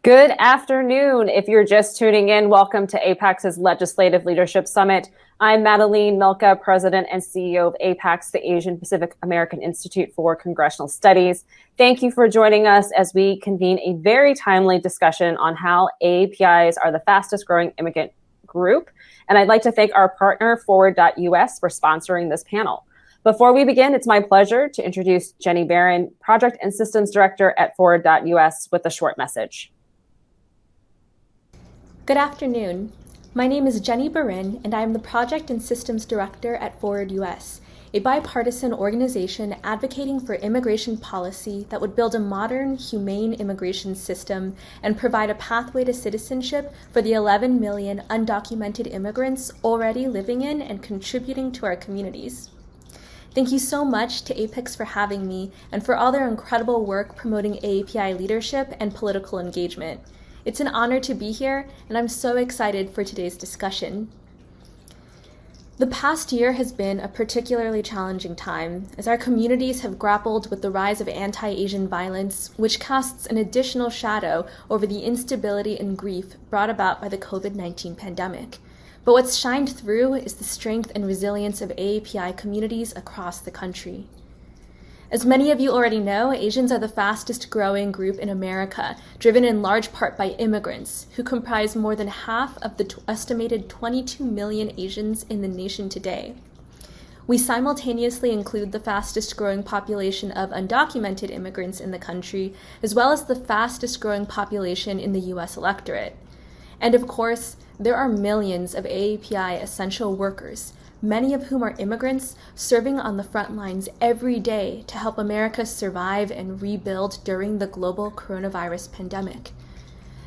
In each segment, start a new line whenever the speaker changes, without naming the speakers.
Good afternoon. If you're just tuning in, welcome to APAC's Legislative Leadership Summit. I'm Madeline Milka, President and CEO of APAC's, the Asian Pacific American Institute for Congressional Studies. Thank you for joining us as we convene a very timely discussion on how AAPIs are the fastest growing immigrant group. And I'd like to thank our partner, Forward.us, for sponsoring this panel. Before we begin, it's my pleasure to introduce Jenny Barin, Project and Systems Director at Forward.us, with a short message.
Good afternoon. My name is Jenny Barin, and I am the Project and Systems Director at Forward.us, a bipartisan organization advocating for immigration policy that would build a modern, humane immigration system and provide a pathway to citizenship for the 11 million undocumented immigrants already living in and contributing to our communities. Thank you so much to APEX for having me and for all their incredible work promoting AAPI leadership and political engagement. It's an honor to be here, and I'm so excited for today's discussion. The past year has been a particularly challenging time, as our communities have grappled with the rise of anti-Asian violence, which casts an additional shadow over the instability and grief brought about by the COVID-19 pandemic. But what's shined through is the strength and resilience of AAPI communities across the country. As many of you already know, Asians are the fastest growing group in America, driven in large part by immigrants, who comprise more than half of the estimated 22 million Asians in the nation today. We simultaneously include the fastest growing population of undocumented immigrants in the country, as well as the fastest growing population in the U.S. electorate. And of course, there are millions of AAPI essential workers, many of whom are immigrants serving on the front lines every day to help America survive and rebuild during the global coronavirus pandemic.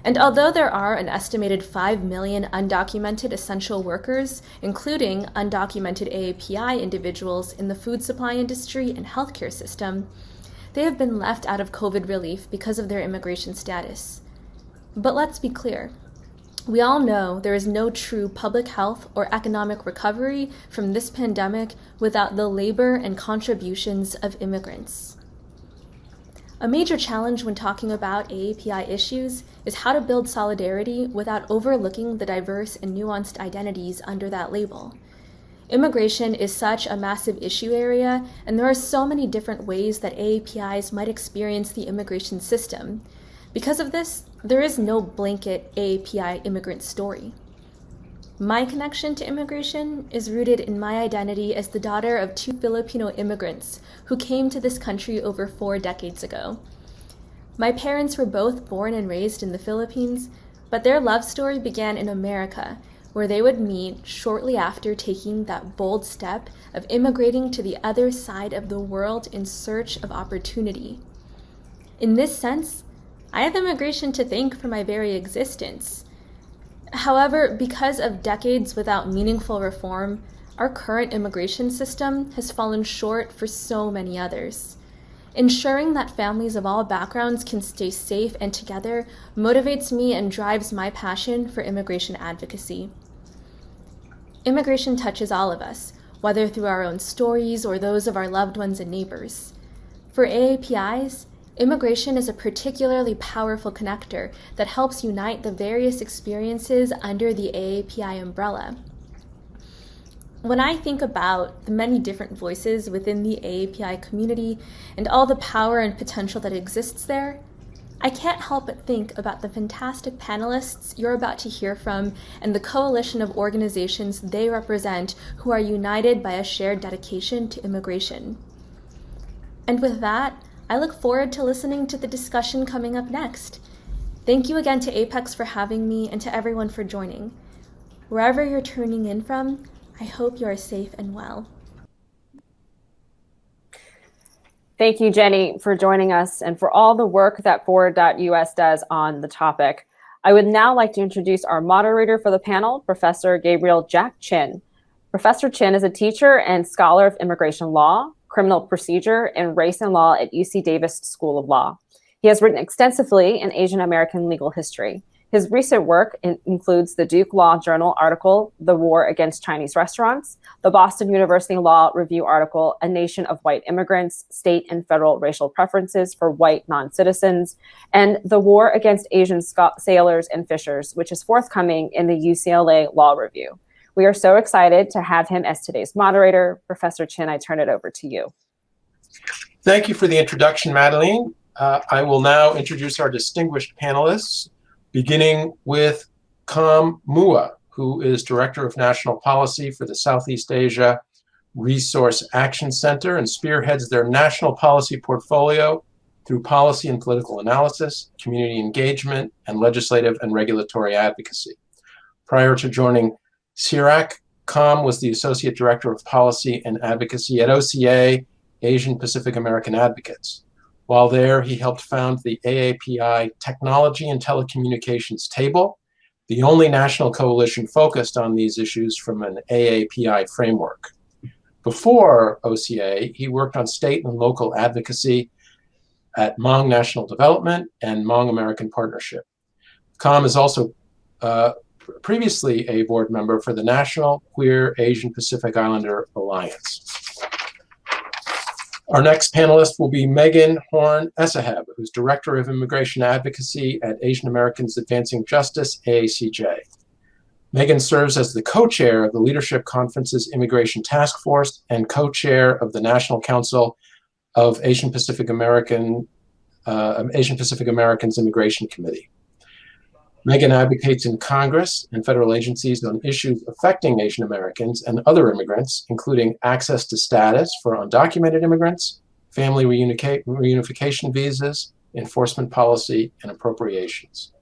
And although there are an estimated 5 million undocumented essential workers, including undocumented AAPI individuals in the food supply industry and healthcare system, they have been left out of COVID relief because of their immigration status. But let's be clear. We all know there is no true public health or economic recovery from this pandemic without the labor and contributions of immigrants. A major challenge when talking about AAPI issues is how to build solidarity without overlooking the diverse and nuanced identities under that label. Immigration is such a massive issue area, and there are so many different ways that AAPIs might experience the immigration system. Because of this, there is no blanket AAPI immigrant story. My connection to immigration is rooted in my identity as the daughter of 2 Filipino immigrants who came to this country over 4 decades ago. My parents were both born and raised in the Philippines, but their love story began in America, where they would meet shortly after taking that bold step of immigrating to the other side of the world in search of opportunity. In this sense, I have immigration to thank for my very existence. However, because of decades without meaningful reform, our current immigration system has fallen short for so many others. Ensuring that families of all backgrounds can stay safe and together motivates me and drives my passion for immigration advocacy. Immigration touches all of us, whether through our own stories or those of our loved ones and neighbors. For AAPIs, immigration is a particularly powerful connector that helps unite the various experiences under the AAPI umbrella. When I think about the many different voices within the AAPI community and all the power and potential that exists there, I can't help but think about the fantastic panelists you're about to hear from and the coalition of organizations they represent who are united by a shared dedication to immigration. And with that, I look forward to listening to the discussion coming up next. Thank you again to APEX for having me and to everyone for joining. Wherever you're tuning in from, I hope you are safe and well.
Thank you, Jenny, for joining us and for all the work that Forward.us does on the topic. I would now like to introduce our moderator for the panel, Professor Gabriel Jack Chin. Professor Chin is a teacher and scholar of immigration law, criminal procedure, and race and law at UC Davis School of Law. He has written extensively in Asian American legal history. His recent work includes the Duke Law Journal article, The War Against Chinese Restaurants, the Boston University Law Review article, A Nation of White Immigrants, State and Federal Racial Preferences for White Non-Citizens, and The War Against Asian Sailors and Fishers, which is forthcoming in the UCLA Law Review. We are so excited to have him as today's moderator. Professor Chin, I turn it over to you.
Thank you for the introduction, Madeline. I will now introduce our distinguished panelists, beginning with Kham Moua, who is Director of National Policy for the Southeast Asia Resource Action Center and spearheads their national policy portfolio through policy and political analysis, community engagement, and legislative and regulatory advocacy. Prior to joining SEARAC, Kham was the Associate Director of Policy and Advocacy at OCA, Asian Pacific American Advocates. While there, he helped found the AAPI Technology and Telecommunications Table, the only national coalition focused on these issues from an AAPI framework. Before OCA, he worked on state and local advocacy at Hmong National Development and Hmong American Partnership. Kham is also previously a board member for the National Queer Asian Pacific Islander Alliance. Our next panelist will be Megan Horn Essaheb, who's Director of Immigration Advocacy at Asian Americans Advancing Justice, AACJ. Megan serves as the co-chair of the Leadership Conference's Immigration Task Force and co-chair of the National Council of Asian Pacific Americans Immigration Committee. Megan advocates in Congress and federal agencies on issues affecting Asian Americans and other immigrants, including access to status for undocumented immigrants, family reunification visas, enforcement policy, and appropriations.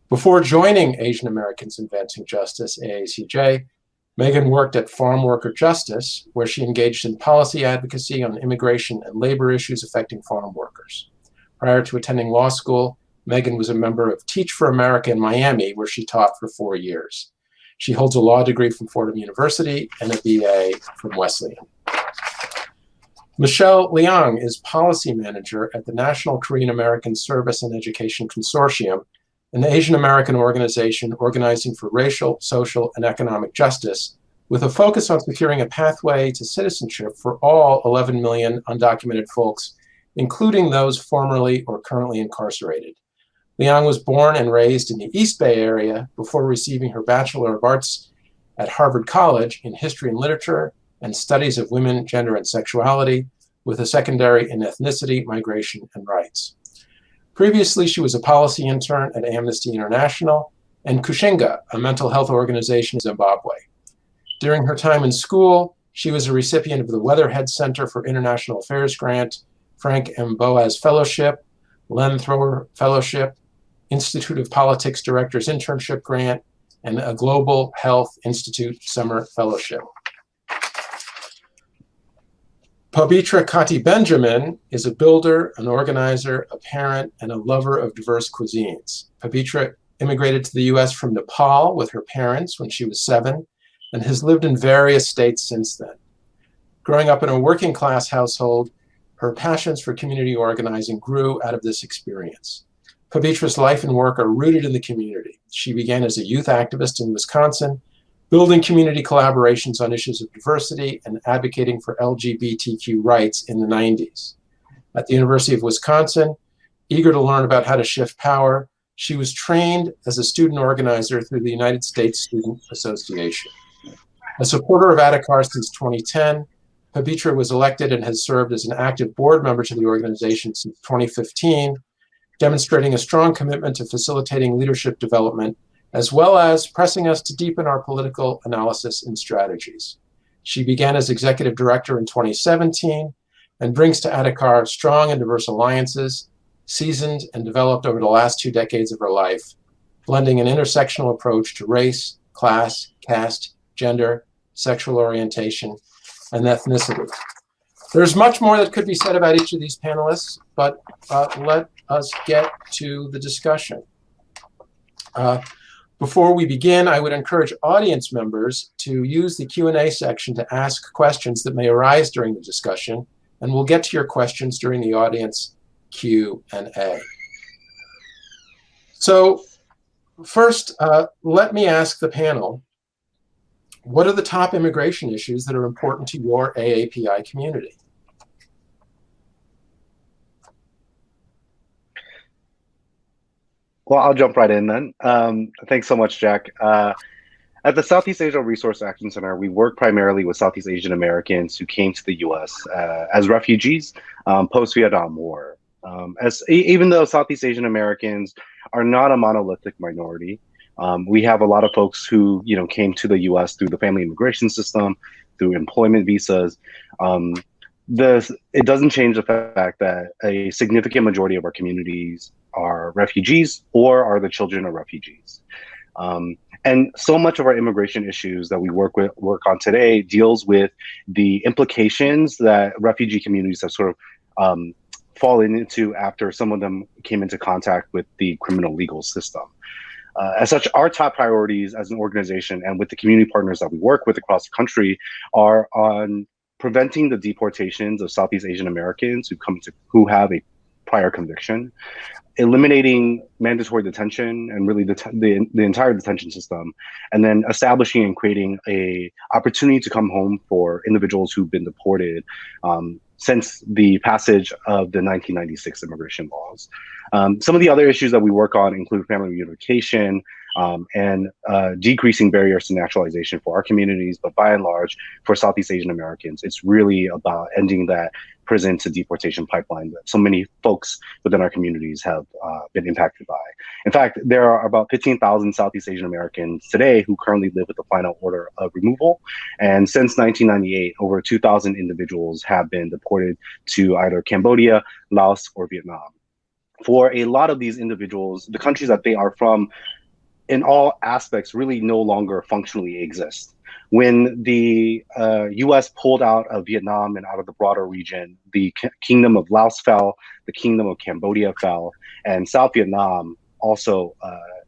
Before joining Asian Americans Advancing Justice, AACJ, Megan worked at Farm Worker Justice, where she engaged in policy advocacy on immigration and labor issues affecting farm workers. Prior to attending law school, Megan was a member of Teach for America in Miami, where she taught for 4 years. She holds a law degree from Fordham University and a BA from Wesleyan. Michelle Liang is policy manager at the National Korean American Service and Education Consortium, an Asian American organization organizing for racial, social, and economic justice, with a focus on securing a pathway to citizenship for all 11 million undocumented folks, including those formerly or currently incarcerated. Liang was born and raised in the East Bay area before receiving her Bachelor of Arts at Harvard College in History and Literature and Studies of Women, Gender, and Sexuality, with a secondary in Ethnicity, Migration, and Rights. Previously, she was a policy intern at Amnesty International and Kushinga, a mental health organization in Zimbabwe. During her time in school, she was a recipient of the Weatherhead Center for International Affairs Grant, Frank M. Boas Fellowship, Len Thrower Fellowship, Institute of Politics Director's Internship Grant, and a Global Health Institute Summer Fellowship. Pabitra Khati Benjamin is a builder, an organizer, a parent, and a lover of diverse cuisines. Pabitra immigrated to the US from Nepal with her parents when she was 7 and has lived in various states since then. Growing up in a working class household, her passions for community organizing grew out of this experience. Pabitra's life and work are rooted in the community. She began as a youth activist in Wisconsin, building community collaborations on issues of diversity and advocating for LGBTQ rights in the 90s. At the University of Wisconsin, eager to learn about how to shift power, she was trained as a student organizer through the United States Student Association. A supporter of Adhikaar since 2010, Pabitra was elected and has served as an active board member to the organization since 2015, demonstrating a strong commitment to facilitating leadership development, as well as pressing us to deepen our political analysis and strategies. She began as executive director in 2017 and brings to Adhikaar strong and diverse alliances, seasoned and developed over the last 2 decades of her life, blending an intersectional approach to race, class, caste, gender, sexual orientation, and ethnicity. There's much more that could be said about each of these panelists, but let us get to the discussion. Before we begin, I would encourage audience members to use the Q&A section to ask questions that may arise during the discussion, and we'll get to your questions during the audience Q&A. So first, let me ask the panel, what are the top immigration issues that are important to your AAPI community?
Well, I'll jump right in then. Thanks so much, Jack. At the Southeast Asia Resource Action Center, we work primarily with Southeast Asian Americans who came to the U.S. As refugees post-Vietnam War. Even though Southeast Asian Americans are not a monolithic minority, we have a lot of folks who came to the U.S. through the family immigration system, through employment visas. It doesn't change the fact that a significant majority of our communities are refugees or are the children of refugees. And so much of our immigration issues that we work on today deals with the implications that refugee communities have sort of fallen into after some of them came into contact with the criminal legal system. As such, our top priorities as an organization and with the community partners that we work with across the country are on preventing the deportations of Southeast Asian Americans who have a prior conviction, eliminating mandatory detention and really the entire detention system, and then establishing and creating a opportunity to come home for individuals who've been deported since the passage of the 1996 immigration laws. Some of the other issues that we work on include family reunification and decreasing barriers to naturalization for our communities, but by and large, for Southeast Asian Americans, it's really about ending that prison to deportation pipeline that so many folks within our communities have been impacted by. In fact, there are about 15,000 Southeast Asian Americans today who currently live with the final order of removal. And since 1998, over 2,000 individuals have been deported to either Cambodia, Laos, or Vietnam. For a lot of these individuals, the countries that they are from in all aspects really no longer functionally exist. When the US pulled out of Vietnam and out of the broader region, the Kingdom of Laos fell, the Kingdom of Cambodia fell, and South Vietnam also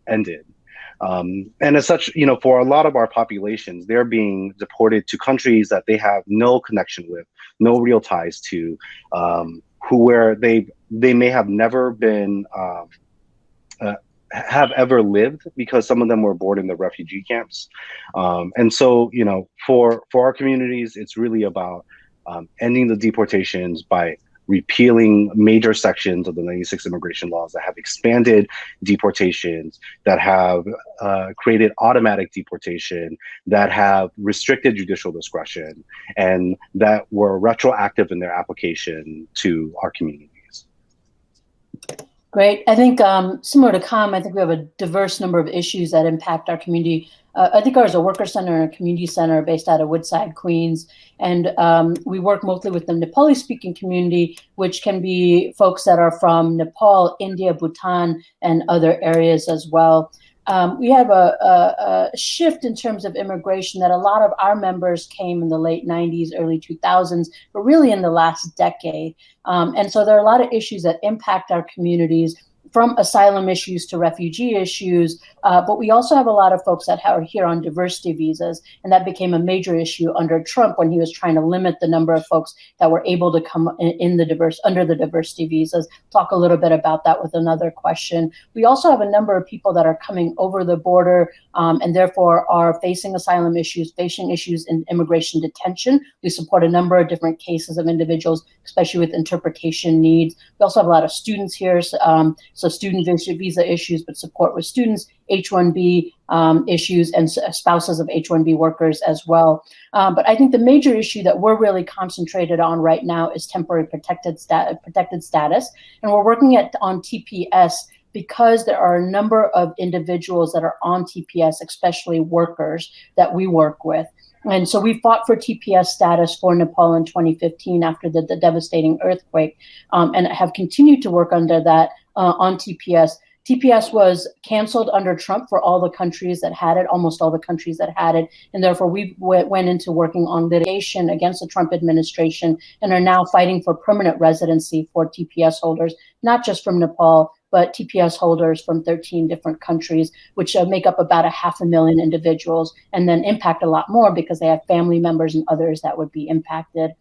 ended. And as such, for a lot of our populations, they're being deported to countries that they have no connection with, no real ties to, where they may have never been have ever lived, because some of them were born in the refugee camps. And so, for our communities, it's really about ending the deportations by repealing major sections of the 96 immigration laws that have expanded deportations, that have created automatic deportation, that have restricted judicial discretion, and that were retroactive in their application to our communities.
Great. I think similar to Kham, I think we have a diverse number of issues that impact our community. Adhikaar is a worker center and a community center based out of Woodside, Queens. And we work mostly with the Nepali-speaking community, which can be folks that are from Nepal, India, Bhutan, and other areas as well. We have a shift in terms of immigration that a lot of our members came in the late 90s, early 2000s, but really in the last decade. And so there are a lot of issues that impact our communities, from asylum issues to refugee issues, but we also have a lot of folks that are here on diversity visas, and that became a major issue under Trump when he was trying to limit the number of folks that were able to come under the diversity visas. Talk a little bit about that with another question. We also have a number of people that are coming over the border and therefore are facing asylum issues, facing issues in immigration detention. We support a number of different cases of individuals, especially with interpretation needs. We also have a lot of students here. So student visa issues, but support with students, H1B issues, and spouses of H1B workers as well. But I think the major issue that we're really concentrated on right now is temporary protected status. And we're working on TPS because there are a number of individuals that are on TPS, especially workers, that we work with. And so we fought for TPS status for Nepal in 2015 after the devastating earthquake, and have continued to work under that on TPS. TPS was canceled under Trump for all the countries that had it, almost all the countries that had it, and therefore we went into working on litigation against the Trump administration and are now fighting for permanent residency for TPS holders, not just from Nepal, but TPS holders from 13 different countries, which make up about 500,000 individuals, and then impact a lot more because they have family members and others that would be impacted.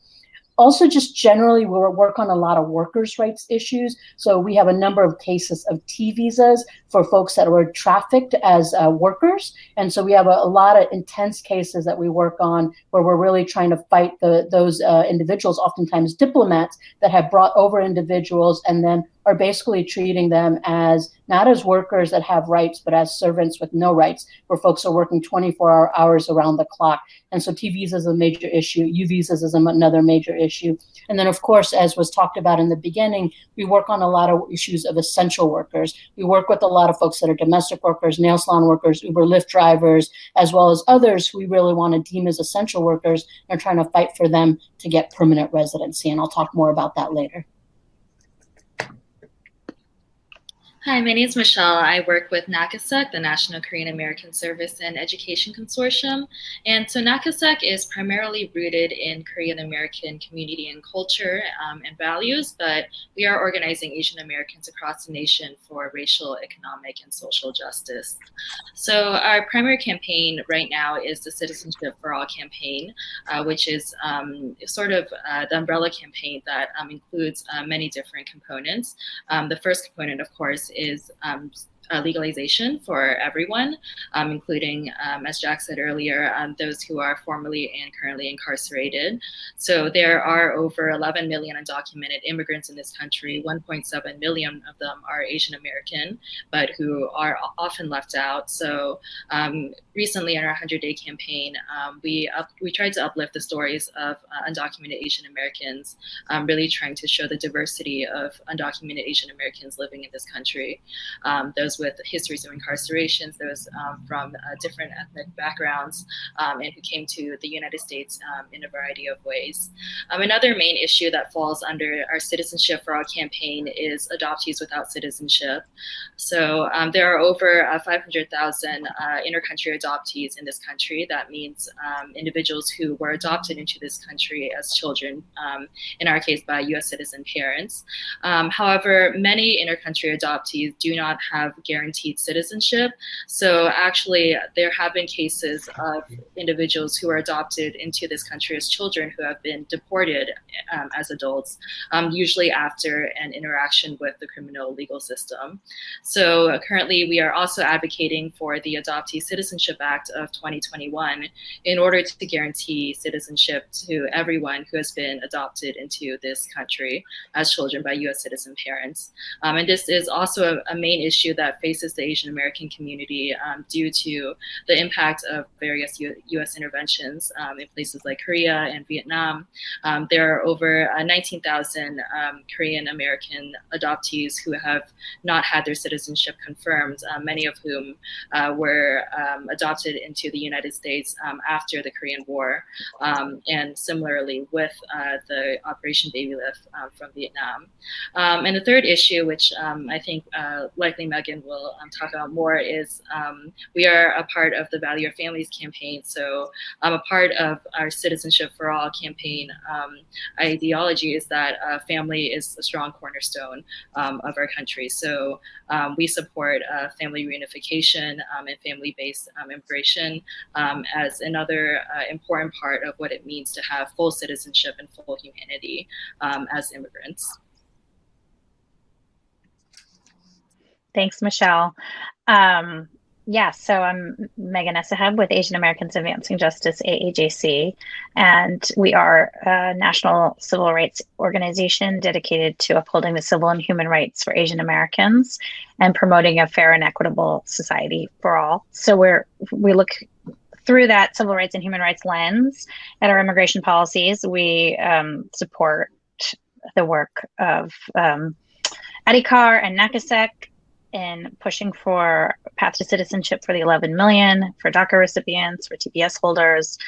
Also, just generally, we work on a lot of workers' rights issues. So we have a number of cases of T visas for folks that were trafficked as workers. And so we have a lot of intense cases that we work on where we're really trying to fight those individuals, oftentimes diplomats, that have brought over individuals and then are basically treating them as not as workers that have rights, but as servants with no rights, where folks are working 24 hours around the clock. And so T visas is a major issue. U visas is another major issue. And then, of course, as was talked about in the beginning, we work on a lot of issues of essential workers. We work with a lot of folks that are domestic workers, nail salon workers, Uber, Lyft drivers, as well as others who we really want to deem as essential workers and are trying to fight for them to get permanent residency. And I'll talk more about that later.
Hi, my name is Michelle. I work with Nakasak, the National Korean American Service and Education Consortium. And so Nakasak is primarily rooted in Korean American community and culture and values, but we are organizing Asian Americans across the nation for racial, economic, and social justice. So our primary campaign right now is the Citizenship for All campaign, which is sort of the umbrella campaign that includes many different components. The first component, of course, is legalization for everyone, including, as Jack said earlier, those who are formerly and currently incarcerated. So there are over 11 million undocumented immigrants in this country. 1.7 million of them are Asian American, but who are often left out. So recently in our 100-day campaign, we tried to uplift the stories of undocumented Asian Americans, really trying to show the diversity of undocumented Asian Americans living in this country. Those with histories of incarcerations, those from different ethnic backgrounds, and who came to the United States in a variety of ways. Another main issue that falls under our Citizenship for All campaign is adoptees without citizenship. So there are over 500,000 inter-country adoptees in this country. That means individuals who were adopted into this country as children, in our case by US citizen parents. However, many inter-country adoptees do not have guaranteed citizenship. So actually, there have been cases of individuals who are adopted into this country as children who have been deported as adults, usually after an interaction with the criminal legal system. So currently, we are also advocating for the Adoptee Citizenship Act of 2021 in order to guarantee citizenship to everyone who has been adopted into this country as children by US citizen parents. And this is also a main issue that faces the Asian American community due to the impact of various US interventions in places like Korea and Vietnam. There are over 19,000 Korean American adoptees who have not had their citizenship confirmed, many of whom were adopted into the United States after the Korean War. And similarly with the Operation Baby Lift from Vietnam. And the third issue, which I think likely Megan will talk about more, is we are a part of the Value Your Families campaign. So a part of our Citizenship for All campaign ideology is that family is a strong cornerstone of our country. So we support family reunification and family-based immigration as another important part of what it means to have full citizenship and full humanity as immigrants.
Thanks, Michelle. Yeah, so I'm Megan Essaheb with Asian Americans Advancing Justice, AAJC, and we are a national civil rights organization dedicated to upholding the civil and human rights for Asian Americans and promoting a fair and equitable society for all. So we look through that civil rights and human rights lens at our immigration policies. We support the work of Adhikaar and Nakasak in pushing for path to citizenship for the 11 million, for DACA recipients, for TPS holders.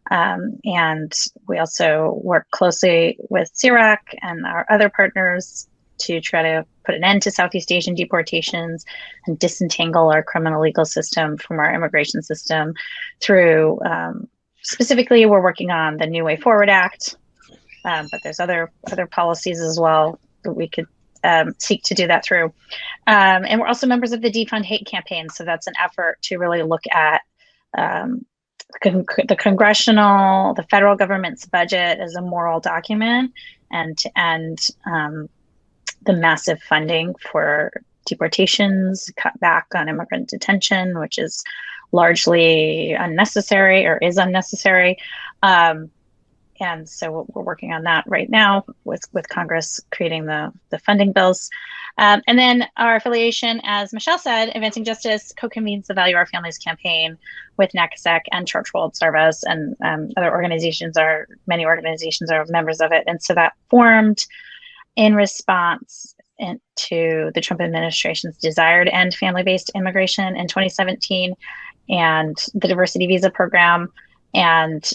And we also work closely with SEARAC and our other partners to try to put an end to Southeast Asian deportations and disentangle our criminal legal system from our immigration system through, specifically, we're working on the New Way Forward Act, but there's other policies as well that we could seek to do that through. And we're also members of the Defund Hate campaign. So that's an effort to really look at the federal government's budget is a moral document, and to end the massive funding for deportations, cut back on immigrant detention, which is largely unnecessary or is unnecessary. And so we're working on that right now with Congress creating the funding bills. And then our affiliation, as Michelle said, Advancing Justice co-convenes the Value Our Families campaign with Nakasak and Church World Service, and other organizations many organizations are members of it. And so that formed in response to the Trump administration's desire to end family-based immigration in 2017 and the diversity visa program. And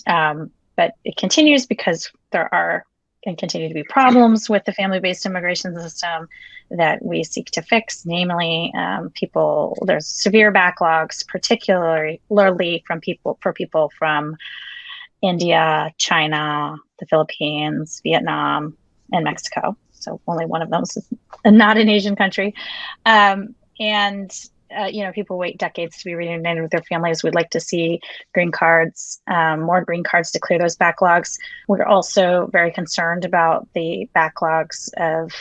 but it continues because there are and continue to be problems with the family-based immigration system that we seek to fix. Namely, there's severe backlogs, particularly for people from India, China, the Philippines, Vietnam, and Mexico. So only one of those is not an Asian country. People wait decades to be reunited with their families. We'd like to see green cards, more green cards to clear those backlogs. We're also very concerned about the backlogs of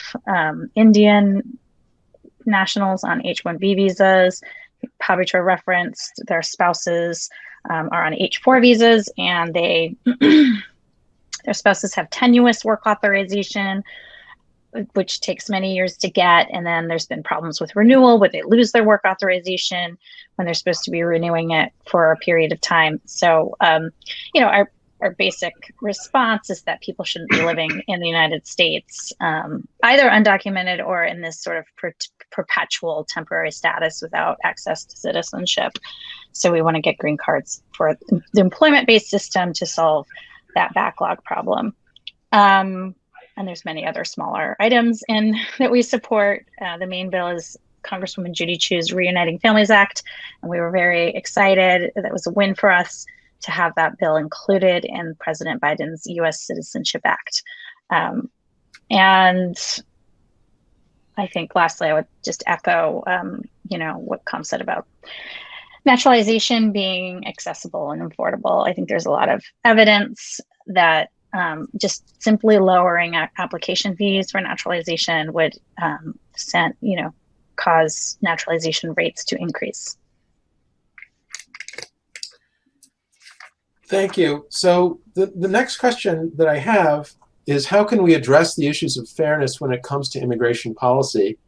Indian nationals on H1B visas. Pabitra referenced their spouses are on H4 visas, and their spouses have tenuous work authorization, which takes many years to get. And then there's been problems with renewal where they lose their work authorization when they're supposed to be renewing it for a period of time. So, our basic response is that people shouldn't be living in the United States, either undocumented or in this sort of perpetual temporary status without access to citizenship. So we want to get green cards for the employment-based system to solve that backlog problem. And there's many other smaller items that we support. The main bill is Congresswoman Judy Chu's Reuniting Families Act, and we were very excited. That was a win for us to have that bill included in President Biden's U.S. Citizenship Act. And I think lastly, I would just echo, what Kham said about naturalization being accessible and affordable. I think there's a lot of evidence that just simply lowering application fees for naturalization would cause naturalization rates to increase.
Thank you. So the next question that I have is, how can we address the issues of fairness when it comes to immigration policy?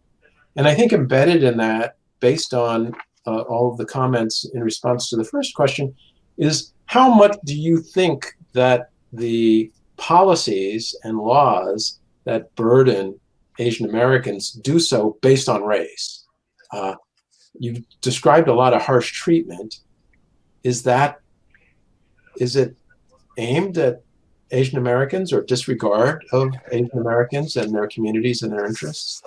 And I think embedded in that, based on all of the comments in response to the first question, is how much do you think that the policies and laws that burden Asian Americans do so based on race? You've described a lot of harsh treatment. Is it aimed at Asian Americans or disregard of Asian Americans and their communities and their interests?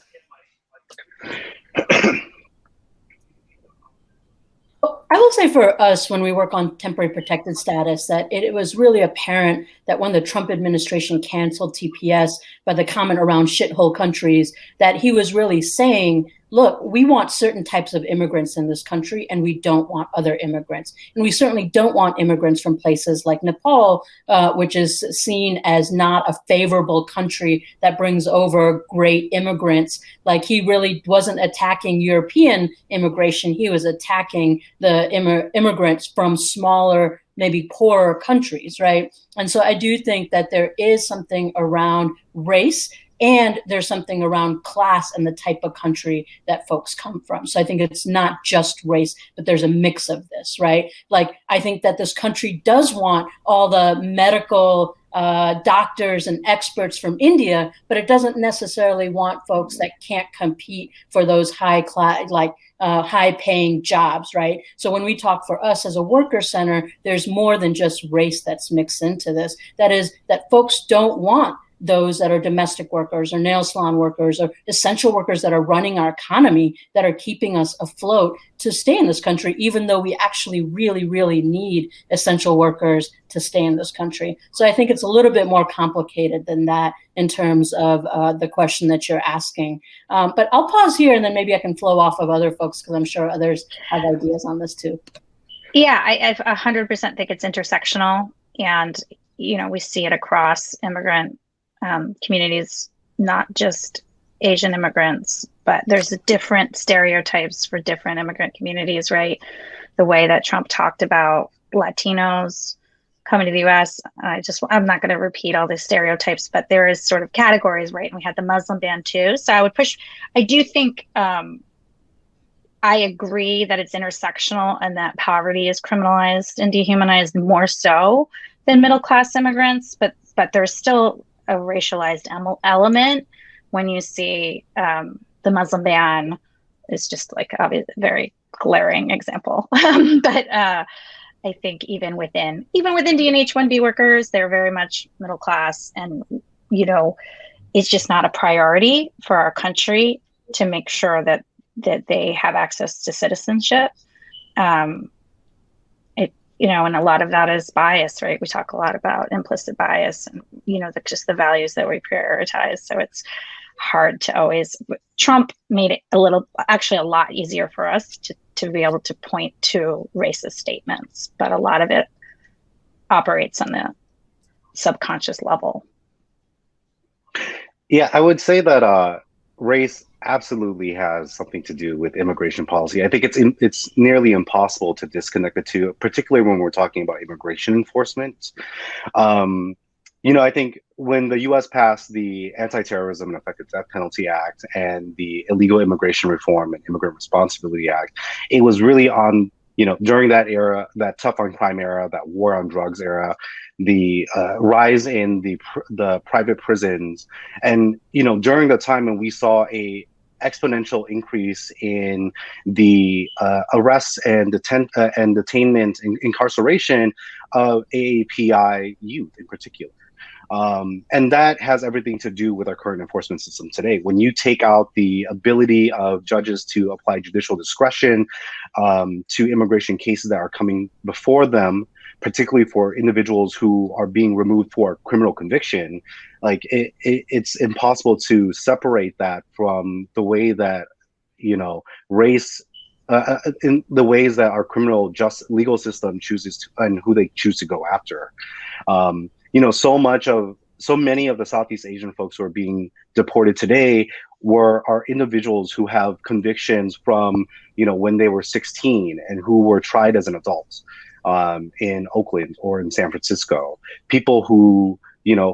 I will say for us, when we work on temporary protected status, that it was really apparent that when the Trump administration canceled TPS by the comment around shithole countries, that he was really saying, look, we want certain types of immigrants in this country, and we don't want other immigrants. And we certainly don't want immigrants from places like Nepal, which is seen as not a favorable country that brings over great immigrants. Like, he really wasn't attacking European immigration. He was attacking the immigrants from smaller, maybe poorer countries, right? And so I do think that there is something around race, and there's something around class and the type of country that folks come from. So I think it's not just race, but there's a mix of this, right? Like, I think that this country does want all the medical doctors and experts from India, but it doesn't necessarily want folks that can't compete for those high-paying jobs, right? So when we talk for us as a worker center, there's more than just race that's mixed into this. That is, that folks don't want those that are domestic workers or nail salon workers or essential workers that are running our economy, that are keeping us afloat, to stay in this country, even though we actually really, really need essential workers to stay in this country. So I think it's a little bit more complicated than that in terms of the question that you're asking. But I'll pause here, and then maybe I can flow off of other folks, because I'm sure others have ideas on this too.
Yeah, I 100% think it's intersectional, and we see it across immigrant communities, not just Asian immigrants, but there's different stereotypes for different immigrant communities, right? The way that Trump talked about Latinos coming to the US, I'm not going to repeat all the stereotypes, but there is sort of categories, right? And we had the Muslim ban too. So I do think, I agree that it's intersectional and that poverty is criminalized and dehumanized more so than middle-class immigrants, but there's still a racialized element when you see the Muslim ban is just like a very glaring example. But I think even within H1B workers, they're very much middle class, and it's just not a priority for our country to make sure that they have access to citizenship. And a lot of that is bias, right? We talk a lot about implicit bias and, just the values that we prioritize. So it's hard to always, Trump made it a lot easier for us to be able to point to racist statements, but a lot of it operates on the subconscious level.
Yeah, I would say that race absolutely has something to do with immigration policy. I think it's nearly impossible to disconnect the two, particularly when we're talking about immigration enforcement. I think when the U.S. passed the Anti-Terrorism and Effective Death Penalty Act and the Illegal Immigration Reform and Immigrant Responsibility Act, it was really on, during that era, that tough on crime era, that war on drugs era, the rise in the private prisons, and during the time when we saw a exponential increase in the arrests and detainment and incarceration of AAPI youth in particular. And that has everything to do with our current enforcement system today. When you take out the ability of judges to apply judicial discretion to immigration cases that are coming before them, particularly for individuals who are being removed for criminal conviction, like it's impossible to separate that from the way that, race, in the ways that our criminal legal system chooses to, and who they choose to go after. So many of the Southeast Asian folks who are being deported today are individuals who have convictions from, when they were 16 and who were tried as an adult in Oakland or in San Francisco. People who,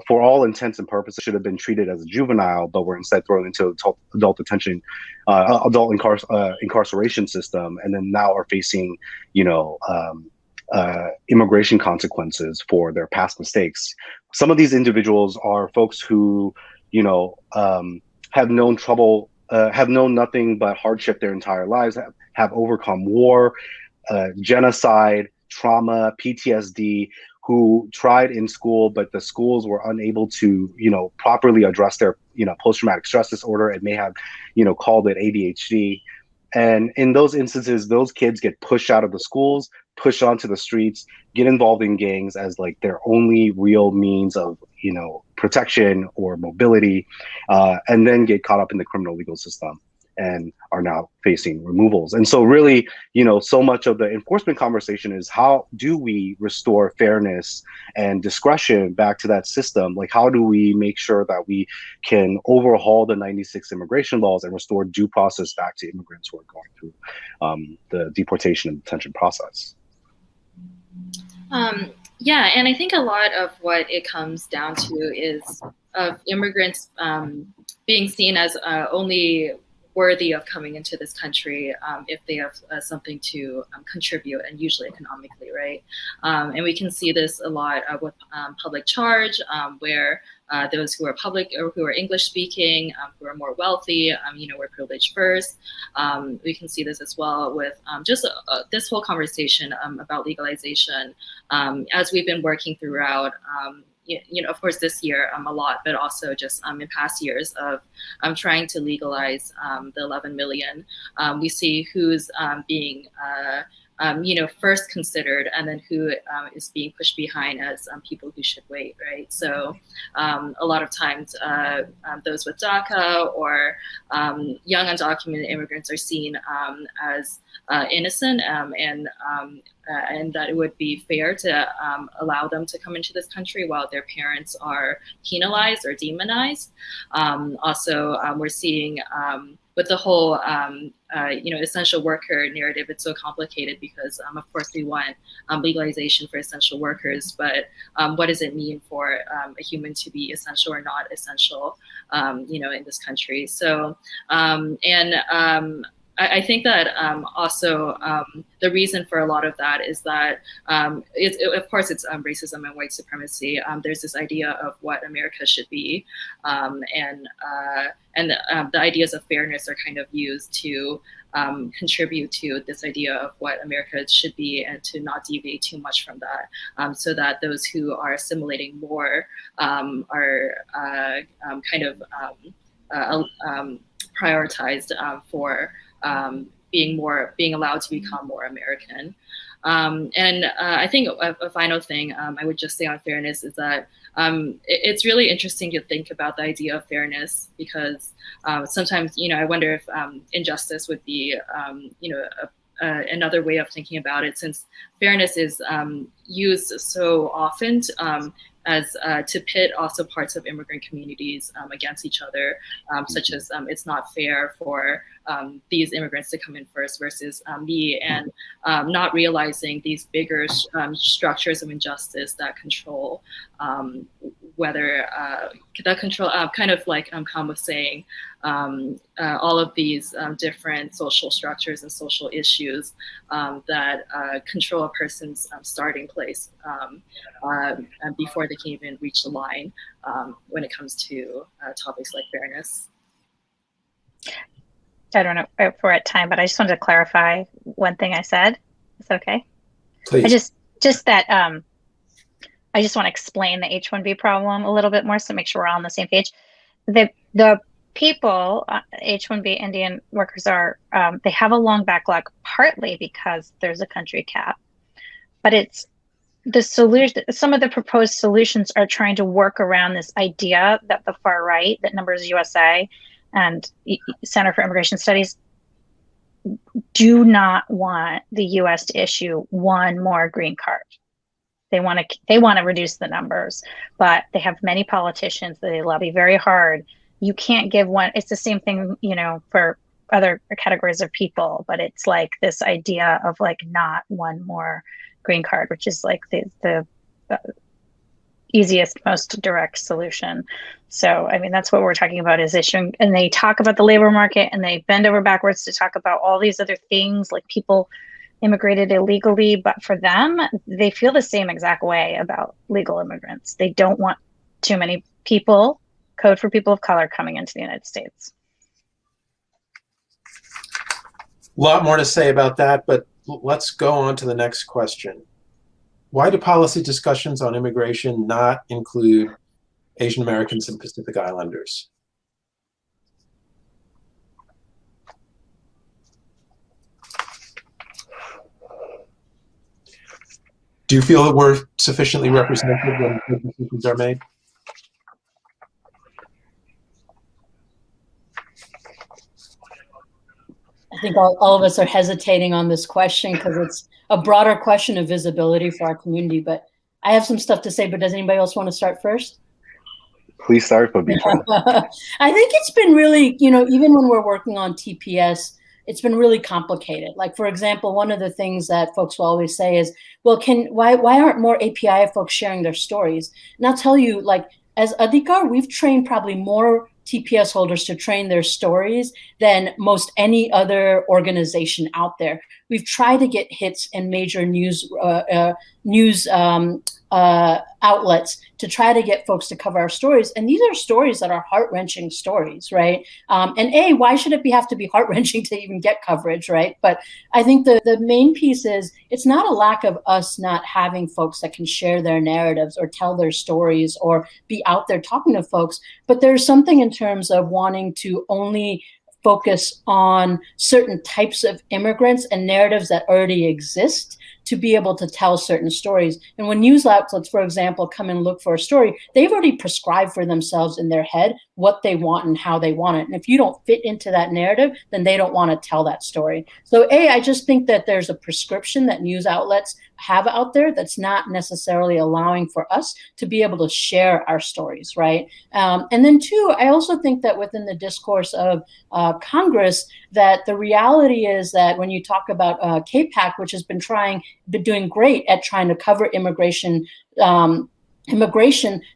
for all intents and purposes should have been treated as a juvenile, but were instead thrown into adult detention, incarceration system, and then now are facing, immigration consequences for their past mistakes. Some of these individuals are folks who, have known trouble, have known nothing but hardship their entire lives, have overcome war, genocide, trauma, PTSD, who tried in school, but the schools were unable to, properly address their, post-traumatic stress disorder, and may have, called it ADHD. And in those instances, those kids get pushed out of the schools, pushed onto the streets, get involved in gangs as like their only real means of, protection or mobility, and then get caught up in the criminal legal system and are now facing removals. And so really, so much of the enforcement conversation is how do we restore fairness and discretion back to that system? Like, how do we make sure that we can overhaul the 96 immigration laws and restore due process back to immigrants who are going through the deportation and detention process?
Yeah, and I think a lot of what it comes down to is of immigrants being seen as only worthy of coming into this country if they have something to contribute, and usually economically, right? And we can see this a lot with public charge, where those who are public or who are English speaking, who are more wealthy, we're privileged first. We can see this as well with just this whole conversation about legalization, as we've been working throughout. Of course, this year a lot, but also just in past years of trying to legalize the 11 million. We see who's being first considered, and then who is being pushed behind as people who should wait, right? So a lot of times those with DACA or young undocumented immigrants are seen as innocent, and that it would be fair to allow them to come into this country while their parents are penalized or demonized. Also, we're seeing with the whole essential worker narrative, it's so complicated because of course we want legalization for essential workers, but what does it mean for a human to be essential or not essential, in this country? So, I think that also the reason for a lot of that is that, of course, it's racism and white supremacy. There's this idea of what America should be, and the ideas of fairness are kind of used to contribute to this idea of what America should be and to not deviate too much from that, so that those who are assimilating more are kind of prioritized for being allowed to become more American. I think a final thing I would just say on fairness is that it's really interesting to think about the idea of fairness, because sometimes, I wonder if injustice would be, another way of thinking about it, since fairness is used so often as to pit also parts of immigrant communities against each other, such as it's not fair for these immigrants to come in first versus me, and not realizing these bigger structures of injustice that control whether that control, kind of like Kham was saying, all of these different social structures and social issues that control a person's starting place before they can even reach the line when it comes to topics like fairness.
I don't know if we're at time, but I just wanted to clarify one thing I said. Is that okay?
Please.
I just want to explain the H1B problem a little bit more, so make sure we're all on the same page. The people, H1B Indian workers are, they have a long backlog, partly because there's a country cap, but it's the solution. Some of the proposed solutions are trying to work around this idea that the far right, that Numbers USA and Center for Immigration Studies, do not want the U.S. to issue one more green card. They want to reduce the numbers, but they have many politicians that they lobby very hard. You can't give one. It's the same thing, for other categories of people, but it's like this idea of like not one more green card, which is like the easiest, most direct solution. So, I mean, that's what we're talking about, is issuing, and they talk about the labor market and they bend over backwards to talk about all these other things, like people immigrated illegally, but for them, they feel the same exact way about legal immigrants. They don't want too many people, code for people of color, coming into the United States.
A lot more to say about that, but let's go on to the next question. Why do policy discussions on immigration not include Asian Americans and Pacific Islanders? Do you feel that we're sufficiently represented when decisions are made?
I think all of us are hesitating on this question because it's a broader question of visibility for our community, but I have some stuff to say, but does anybody else want to start first?
Please start, Pabitra.
I think it's been really, even when we're working on TPS, it's been really complicated. Like, for example, one of the things that folks will always say is, well, why aren't more API folks sharing their stories? And I'll tell you, like, as Adhikaar, we've trained probably more TPS holders to train their stories than most any other organization out there. We've tried to get hits in major news outlets to try to get folks to cover our stories. And these are stories that are heart-wrenching stories, right? And why should it have to be heart-wrenching to even get coverage, right? But I think the main piece is, it's not a lack of us not having folks that can share their narratives or tell their stories or be out there talking to folks, but there's something in terms of wanting to only focus on certain types of immigrants and narratives that already exist to be able to tell certain stories. And when news outlets, for example, come and look for a story, they've already prescribed for themselves in their head what they want and how they want it. And if you don't fit into that narrative, then they don't want to tell that story. So I just think that there's a prescription that news outlets have out there that's not necessarily allowing for us to be able to share our stories, right? And then two, I also think that within the discourse of Congress, that the reality is that when you talk about CAPAC, which has been doing great at trying to cover immigration,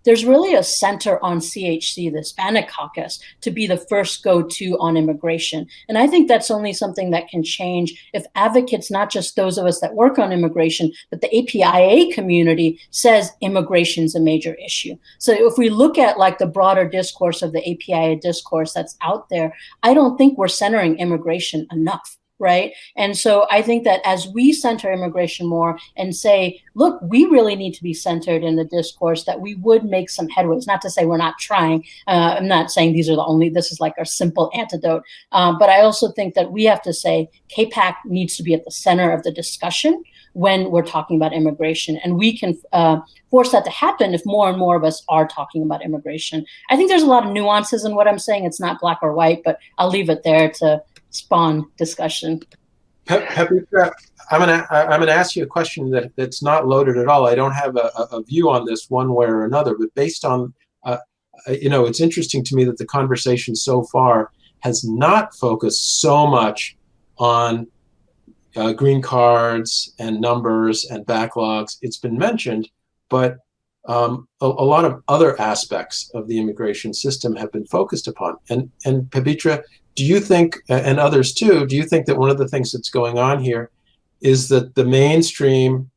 there's really a center on CHC, the Hispanic Caucus, to be the first go-to on immigration. And I think that's only something that can change if advocates, not just those of us that work on immigration, but the APIA community says immigration's a major issue. So if we look at like the broader discourse of the APIA discourse that's out there, I don't think we're centering immigration enough. Right. And so I think that as we center immigration more and say, look, we really need to be centered in the discourse, that we would make some headways. Not to say we're not trying. I'm not saying this is like our simple antidote. But I also think that we have to say CAPAC needs to be at the center of the discussion when we're talking about immigration. And we can force that to happen if more and more of us are talking about immigration. I think there's a lot of nuances in what I'm saying. It's not black or white, but I'll leave it there to spawn discussion.
Pabitra, I'm gonna ask you a question that's not loaded at all. I don't have a view on this one way or another, but based on, it's interesting to me that the conversation so far has not focused so much on green cards and numbers and backlogs. It's been mentioned, but a lot of other aspects of the immigration system have been focused upon. And Pabitra, do you think, and others too, do you think that one of the things that's going on here is that the mainstream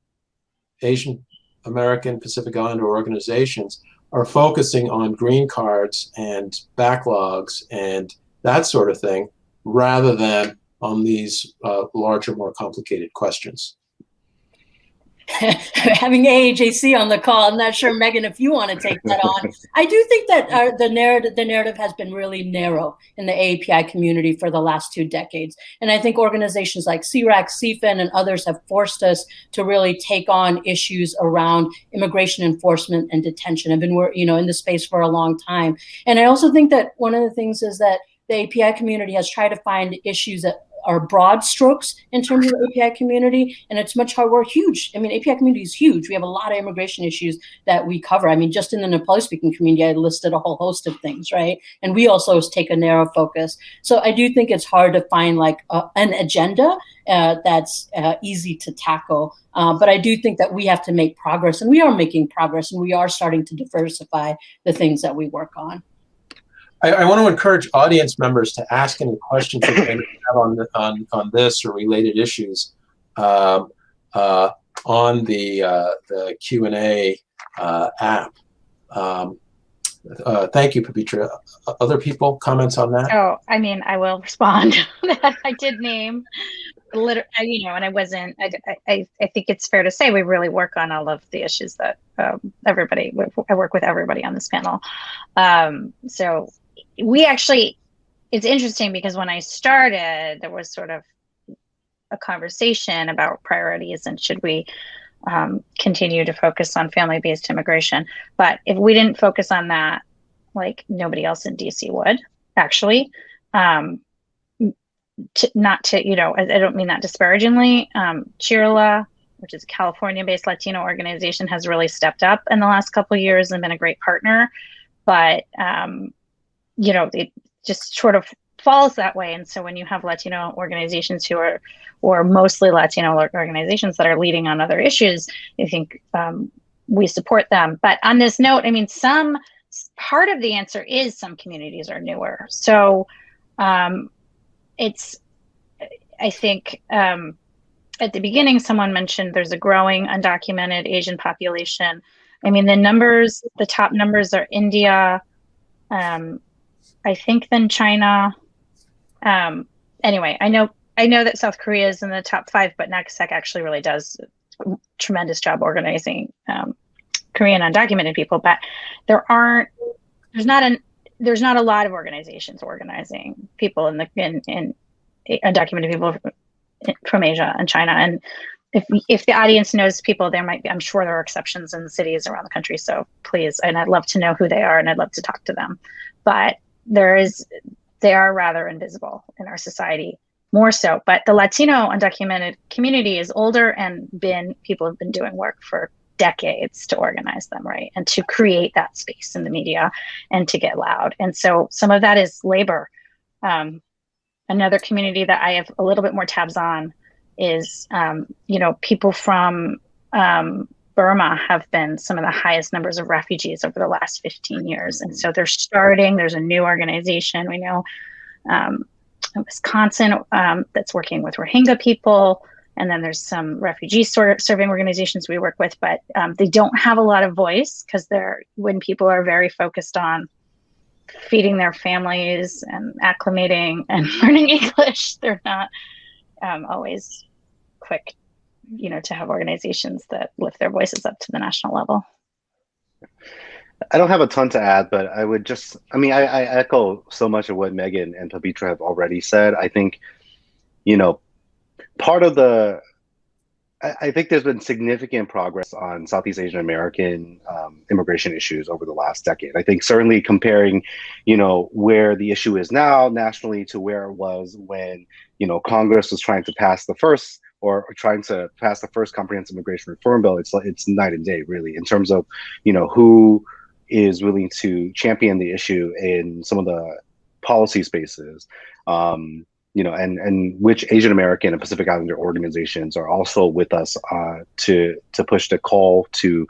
Asian American Pacific Islander organizations are focusing on green cards and backlogs and that sort of thing, rather than on these larger, more complicated questions?
Having AAJC on the call, I'm not sure, Megan, if you want to take that on. I do think that the narrative has been really narrow in the AAPI community for the last 2 decades. And I think organizations like SEARAC, CFIN, and others have forced us to really take on issues around immigration enforcement and detention. I've been in this space for a long time. And I also think that one of the things is that the API community has tried to find issues that are broad strokes in terms of the API community, and it's much harder. We're huge. I mean, API community is huge. We have a lot of immigration issues that we cover. I mean, just in the Nepali-speaking community, I listed a whole host of things, right? And we also take a narrow focus. So I do think it's hard to find like an agenda that's easy to tackle. But I do think that we have to make progress, and we are making progress, and we are starting to diversify the things that we work on.
I want to encourage audience members to ask any questions that they have on this or related issues on the Q&A app. Thank you, Pabitra. Other people, comments on that?
Oh, I mean, I will respond. I did name, and I wasn't. I think it's fair to say we really work on all of the issues that I work with everybody on this panel. So. We actually, it's interesting because when I started, there was sort of a conversation about priorities and should we continue to focus on family-based immigration. But if we didn't focus on that, like nobody else in DC would, actually. I don't mean that disparagingly. Chirla, which is a California-based Latino organization, has really stepped up in the last couple of years and been a great partner. But it just sort of falls that way. And so when you have Latino organizations or mostly Latino organizations that are leading on other issues, I think we support them. But on this note, I mean, some part of the answer is some communities are newer. So I think at the beginning, someone mentioned there's a growing undocumented Asian population. I mean, the top numbers are India, I think then China. Anyway, I know that South Korea is in the top 5, but Nakasak actually really does a tremendous job organizing Korean undocumented people. But there's not there's not a lot of organizations organizing people in undocumented people from Asia and China. And if the audience knows people, I'm sure there are exceptions in cities around the country. So please, and I'd love to know who they are, and I'd love to talk to them. But they are rather invisible in our society, more so. But the Latino undocumented community is older, and people have been doing work for decades to organize them, right? And to create that space in the media and to get loud. And so some of that is labor. Another community that I have a little bit more tabs on is, people from Burma have been some of the highest numbers of refugees over the last 15 years. And so there's a new organization we know in Wisconsin that's working with Rohingya people. And then there's some refugee serving organizations we work with, but they don't have a lot of voice because when people are very focused on feeding their families and acclimating and learning English, they're not always quick, to have organizations that lift their voices up to the national level.
I don't have a ton to add, but I would I echo so much of what Megan and Pabitra have already said. I think, I think there's been significant progress on Southeast Asian American immigration issues over the last decade. I think certainly comparing, where the issue is now nationally to where it was when, Congress was trying to pass the first comprehensive immigration reform bill, it's night and day, really, in terms of, who is willing to champion the issue in some of the policy spaces. And which Asian American and Pacific Islander organizations are also with us to push the call to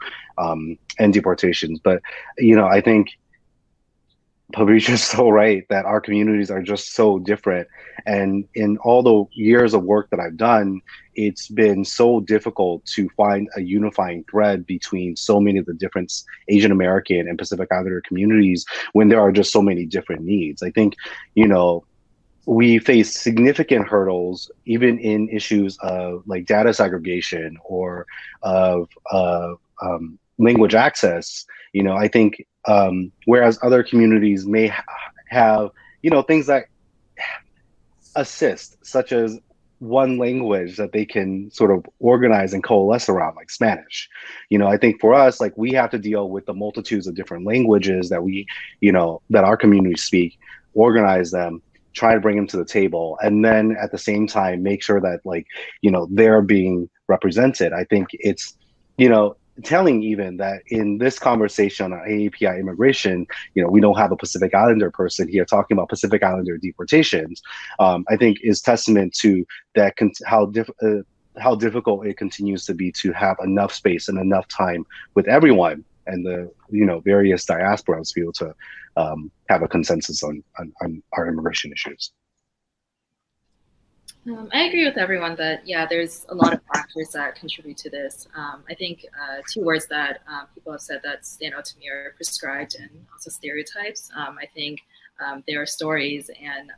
end deportations. But, I think Pabitra's so right that our communities are just so different. And in all the years of work that I've done, it's been so difficult to find a unifying thread between so many of the different Asian American and Pacific Islander communities when there are just so many different needs. I think, we face significant hurdles, even in issues of like data segregation or of language access. I think whereas other communities may have, things that assist, such as one language that they can sort of organize and coalesce around, like Spanish. I think for us, like, we have to deal with the multitudes of different languages that that our communities speak, organize them, try to bring them to the table, and then at the same time make sure that they're being represented. I think it's telling even that in this conversation on AAPI immigration, we don't have a Pacific Islander person here talking about Pacific Islander deportations. I think is testament to that how difficult it continues to be to have enough space and enough time with everyone and the various diasporas to be able to have a consensus on our immigration issues.
I agree with everyone that, there's a lot of factors that contribute to this. I think two words that people have said that stand out to me are prescribed and also stereotypes. I think there are stories and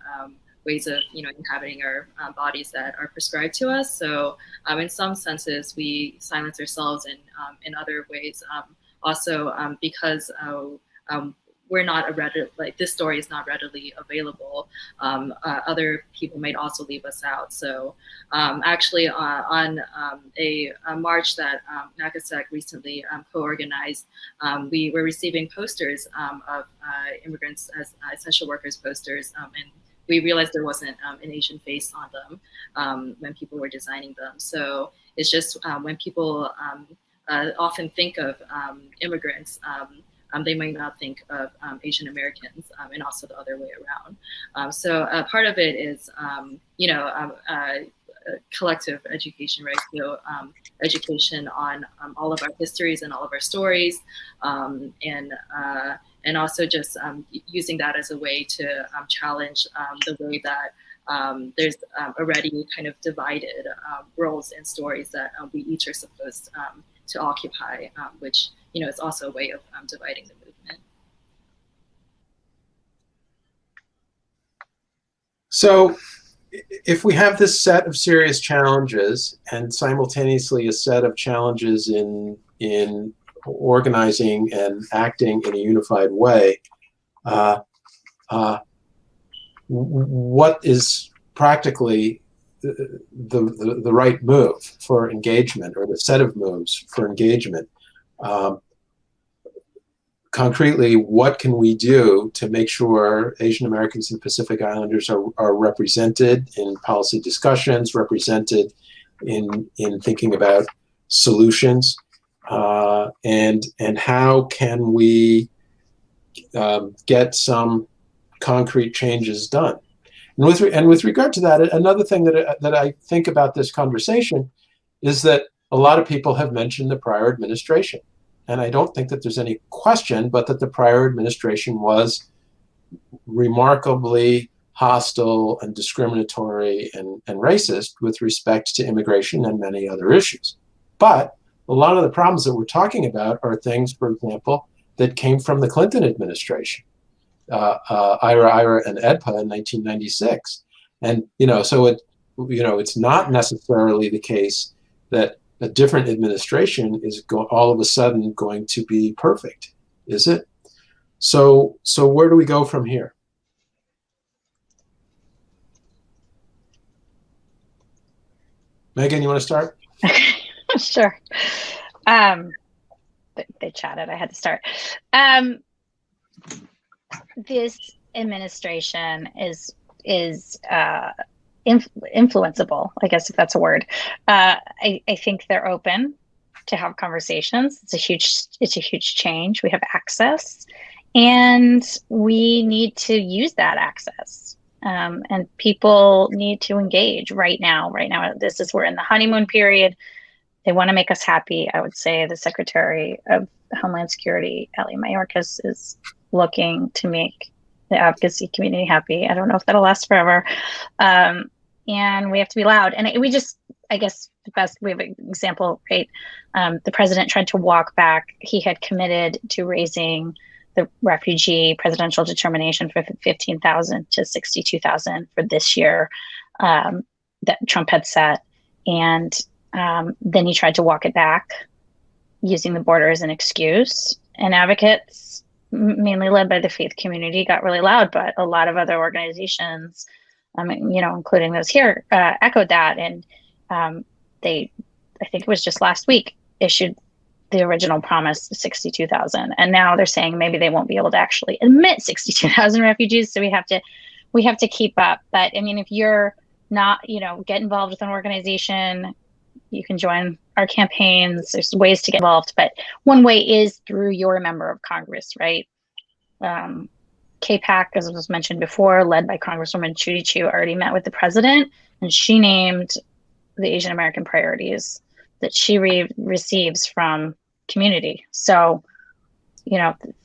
ways of inhabiting our bodies that are prescribed to us. So in some senses, we silence ourselves, and in other ways, also because we're not this story is not readily available. Other people might also leave us out. So actually on a march that Nakasak recently co-organized, we were receiving posters of immigrants as essential workers posters, and we realized there wasn't an Asian face on them when people were designing them. So it's just when people often think of immigrants, they might not think of Asian Americans, and also the other way around. So part of it is, collective education, right? So education on all of our histories and all of our stories, and also just using that as a way to challenge the way that there's already kind of divided roles and stories that we each are supposed to occupy, which is also a way of dividing the movement.
So if we have this set of serious challenges and simultaneously a set of challenges in organizing and acting in a unified way, what is practically the right move for engagement, or the set of moves for engagement. Concretely, what can we do to make sure Asian Americans and Pacific Islanders are represented in policy discussions, represented in thinking about solutions, and how can we get some concrete changes done? And with regard to that, another thing that I think about this conversation is that a lot of people have mentioned the prior administration. And I don't think that there's any question but that the prior administration was remarkably hostile and discriminatory and racist with respect to immigration and many other issues. But a lot of the problems that we're talking about are things, for example, that came from the Clinton administration, IRA, and AAPI in 1996. And, so it's not necessarily the case that a different administration is all of a sudden going to be perfect, is it? So where do we go from here? Megan, you want to start?
Sure. They chatted. I had to start. This administration is influenceable, I guess, if that's a word. I think they're open to have conversations. It's a huge change. We have access, and we need to use that access. And people need to engage right now. Right now, we're in the honeymoon period. They want to make us happy. I would say the Secretary of Homeland Security, Ali Mayorkas, is looking to make the advocacy community happy. I don't know if that'll last forever. And we have to be loud. And I guess we have an example, right? The president tried to walk back. He had committed to raising the refugee presidential determination from 15,000 to 62,000 for this year that Trump had set. And then he tried to walk it back using the border as an excuse. And advocates, mainly led by the faith community, got really loud, but a lot of other organizations, including those here, echoed that. And I think it was just last week, issued the original promise of 62,000. And now they're saying maybe they won't be able to actually admit 62,000 refugees. So we have to keep up. But I mean, if you're not, get involved with an organization, you can join our campaigns. There's ways to get involved, but one way is through your member of Congress, right? KPAC, as was mentioned before, led by Congresswoman Chudy Chu, already met with the president, and she named the Asian American priorities that she receives from community. So,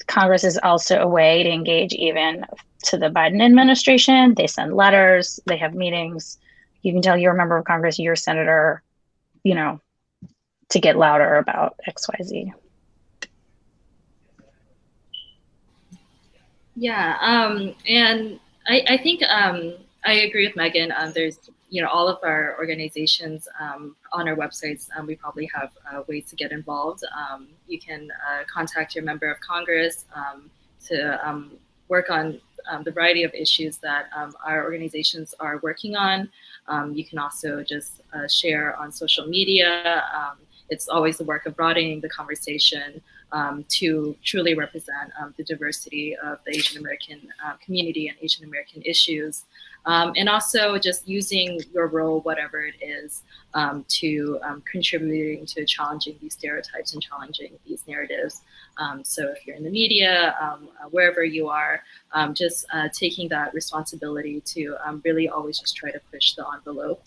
Congress is also a way to engage even to the Biden administration. They send letters, they have meetings. You can tell your member of Congress, your senator, to get louder about XYZ.
Yeah, and I think I agree with Megan. There's, all of our organizations on our websites, we probably have ways to get involved. You can contact your member of Congress to work on the variety of issues that our organizations are working on. You can also just share on social media. It's always the work of broadening the conversation to truly represent the diversity of the Asian American community and Asian American issues. And also just using your role, whatever it is, to contributing to challenging these stereotypes and challenging these narratives. So if you're in the media, wherever you are, just taking that responsibility to really always just try to push the envelope.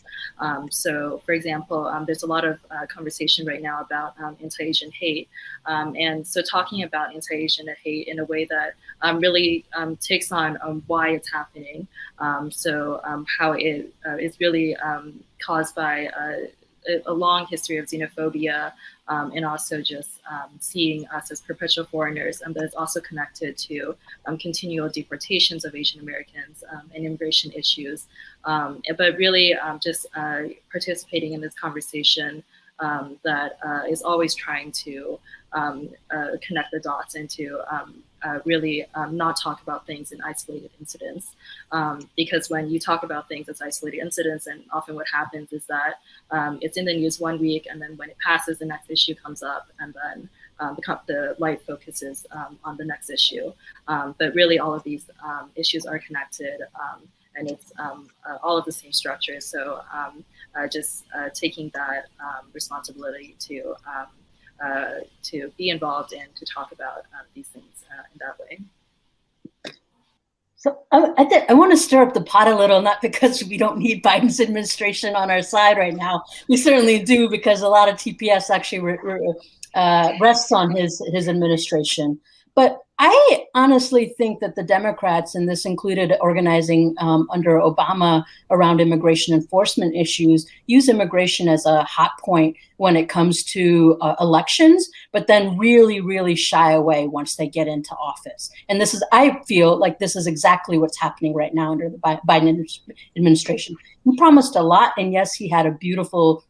So for example, there's a lot of conversation right now about anti-Asian hate. And so talking about anti-Asian hate in a way that really takes on why it's happening. So how it is really caused by a long history of xenophobia, and also just seeing us as perpetual foreigners, but it's also connected to continual deportations of Asian Americans and immigration issues. But really just participating in this conversation that is always trying to connect the dots and to really not talk about things in isolated incidents. Because when you talk about things as isolated incidents, and often what happens is that it's in the news 1 week, and then when it passes, the next issue comes up, and then the light focuses on the next issue. But really all of these issues are connected, and it's all of the same structure. So just taking that responsibility to be involved and to talk about these things in that way.
So I want to stir up the pot a little, not because we don't need Biden's administration on our side right now. We certainly do, because a lot of TPS actually rests on his administration. But I honestly think that the Democrats, and this included organizing under Obama around immigration enforcement issues, use immigration as a hot point when it comes to elections, but then really, really shy away once they get into office. And I feel like this is exactly what's happening right now under the Biden administration. He promised a lot, and yes, he had a beautiful,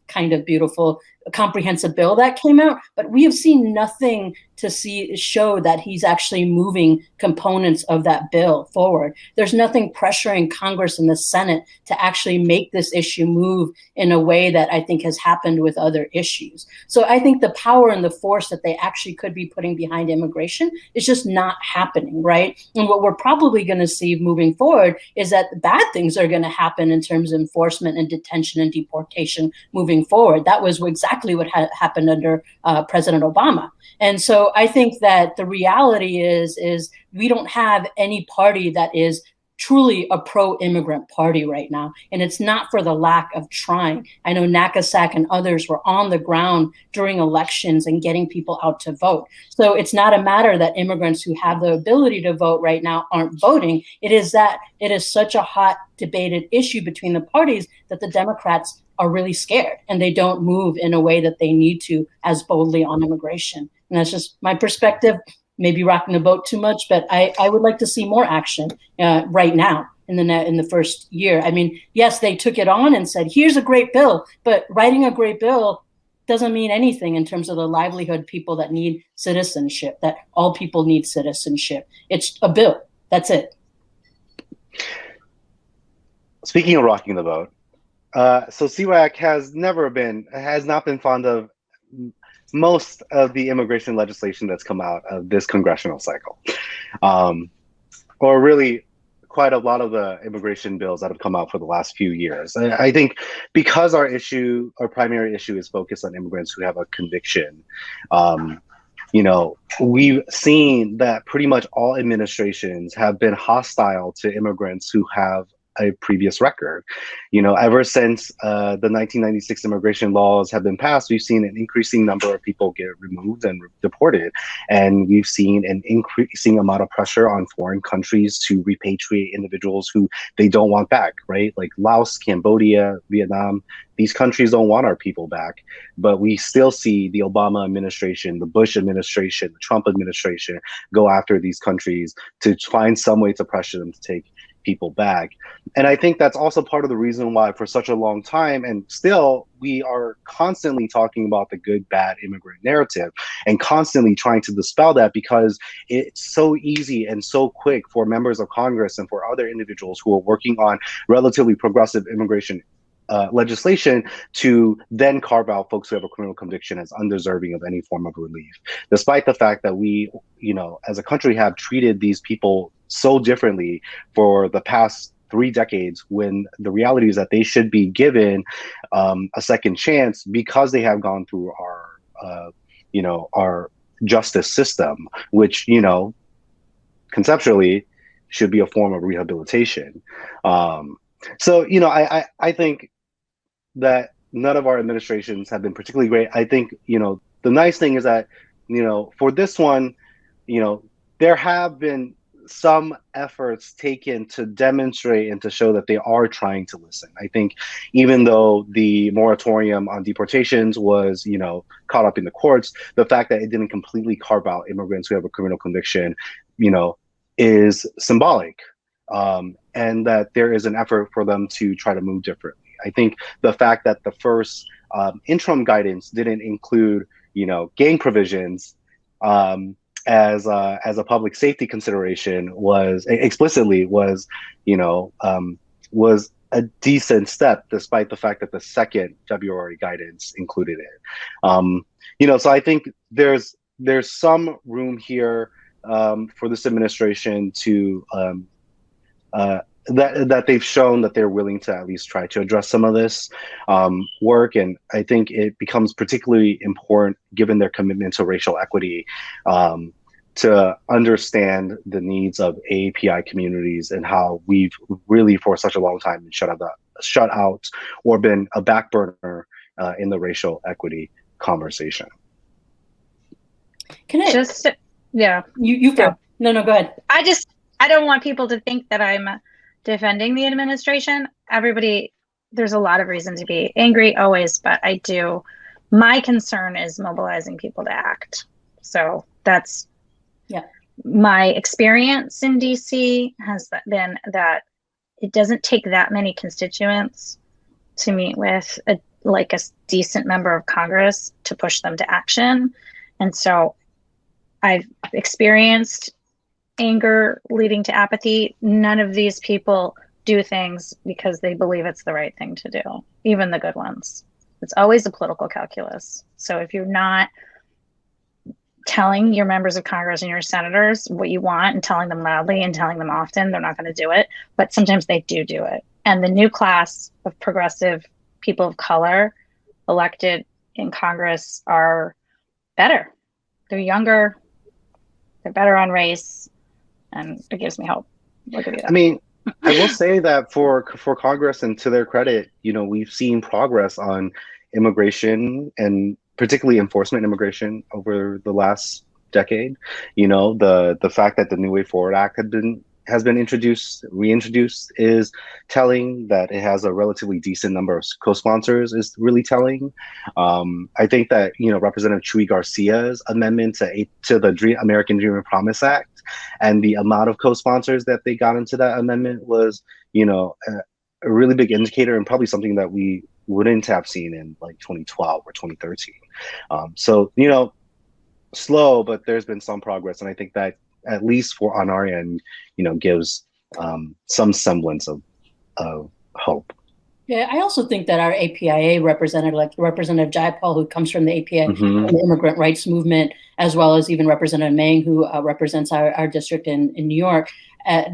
comprehensive bill that came out, but we have seen nothing to show that he's actually moving components of that bill forward. There's nothing pressuring Congress and the Senate to actually make this issue move in a way that I think has happened with other issues. So I think the power and the force that they actually could be putting behind immigration is just not happening, right? And what we're probably going to see moving forward is that bad things are going to happen in terms of enforcement and detention and deportation moving forward. That was exactly what happened under President Obama. And so I think that the reality is we don't have any party that is truly a pro-immigrant party right now. And it's not for the lack of trying. I know Nakasak and others were on the ground during elections and getting people out to vote. So it's not a matter that immigrants who have the ability to vote right now aren't voting. It is that it is such a hot debated issue between the parties that the Democrats are really scared, and they don't move in a way that they need to as boldly on immigration. And that's just my perspective. Maybe rocking the boat too much, but I would like to see more action right now in the first year. I mean, yes, they took it on and said, here's a great bill, but writing a great bill doesn't mean anything in terms of the livelihood people that need citizenship, that all people need citizenship. It's a bill. That's it.
Speaking of rocking the boat, so SEARAC has not been fond of most of the immigration legislation that's come out of this congressional cycle, or really quite a lot of the immigration bills that have come out for the last few years. I think because our primary issue is focused on immigrants who have a conviction, we've seen that pretty much all administrations have been hostile to immigrants who have a previous record. Ever since the 1996 immigration laws have been passed, we've seen an increasing number of people get removed and deported. And we've seen an increasing amount of pressure on foreign countries to repatriate individuals who they don't want back, right? Like Laos, Cambodia, Vietnam, these countries don't want our people back. But we still see the Obama administration, the Bush administration, the Trump administration go after these countries to find some way to pressure them to take people back. And I think that's also part of the reason why for such a long time, and still, we are constantly talking about the good, bad immigrant narrative and constantly trying to dispel that, because it's so easy and so quick for members of Congress and for other individuals who are working on relatively progressive immigration legislation to then carve out folks who have a criminal conviction as undeserving of any form of relief, despite the fact that we, as a country have treated these people so differently for the past 3 decades, when the reality is that they should be given a second chance because they have gone through our justice system, which, conceptually should be a form of rehabilitation. So, I think that none of our administrations have been particularly great. I think, the nice thing is that, for this one, there have been some efforts taken to demonstrate and to show that they are trying to listen. I think even though the moratorium on deportations was, caught up in the courts, the fact that it didn't completely carve out immigrants who have a criminal conviction, is symbolic, and that there is an effort for them to try to move differently. I think the fact that the first interim guidance didn't include, gang provisions, as a public safety consideration was was a decent step, despite the fact that the second February guidance included it. So I think there's some room here for this administration to that they've shown that they're willing to at least try to address some of this work. And I think it becomes particularly important, given their commitment to racial equity, to understand the needs of AAPI communities and how we've really for such a long time been shut out or been a back burner in the racial equity conversation.
Can I
Just, yeah.
you go. No, go ahead.
I don't want people to think that I'm defending the administration. There's a lot of reason to be angry always, but my concern is mobilizing people to act. So that's my experience in DC has been that it doesn't take that many constituents to meet with a decent member of Congress to push them to action. And so I've experienced anger leading to apathy. None of these people do things because they believe it's the right thing to do, even the good ones. It's always a political calculus. So if you're not telling your members of Congress and your senators what you want and telling them loudly and telling them often, they're not going to do it. But sometimes they do it. And the new class of progressive people of color elected in Congress are better. They're younger. They're better on race. And it gives me hope.
I mean, I will say that for Congress, and to their credit, we've seen progress on immigration and particularly enforcement immigration over the last decade. The fact that the New Way Forward Act has been reintroduced is telling. That it has a relatively decent number of co-sponsors is really telling. I think that Representative Chuy Garcia's amendment to the American Dream and Promise Act and the amount of co-sponsors that they got into that amendment was a really big indicator, and probably something that we wouldn't have seen in 2012 or 2013. So slow, but there's been some progress, and I think that at least on our end, gives some semblance of hope.
Yeah, I also think that our APIA representative, like Representative Jayapal, who comes from the APIA, from the immigrant rights movement, as well as even Representative Meng, who represents our district in New York,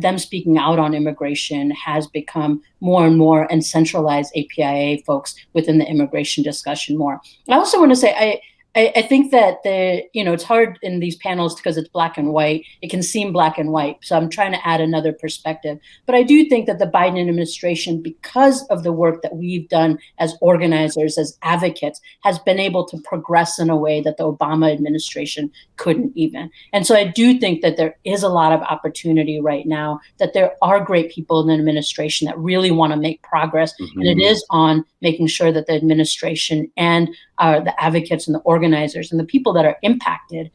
them speaking out on immigration has become more and more, and centralized APIA folks within the immigration discussion more. I also want to say, I think that it's hard in these panels because it's black and white. It can seem black and white. So I'm trying to add another perspective. But I do think that the Biden administration, because of the work that we've done as organizers, as advocates, has been able to progress in a way that the Obama administration couldn't even. And so I do think that there is a lot of opportunity right now, that there are great people in the administration that really want to make progress. And it is on making sure that the administration and the advocates and the organizers and the people that are impacted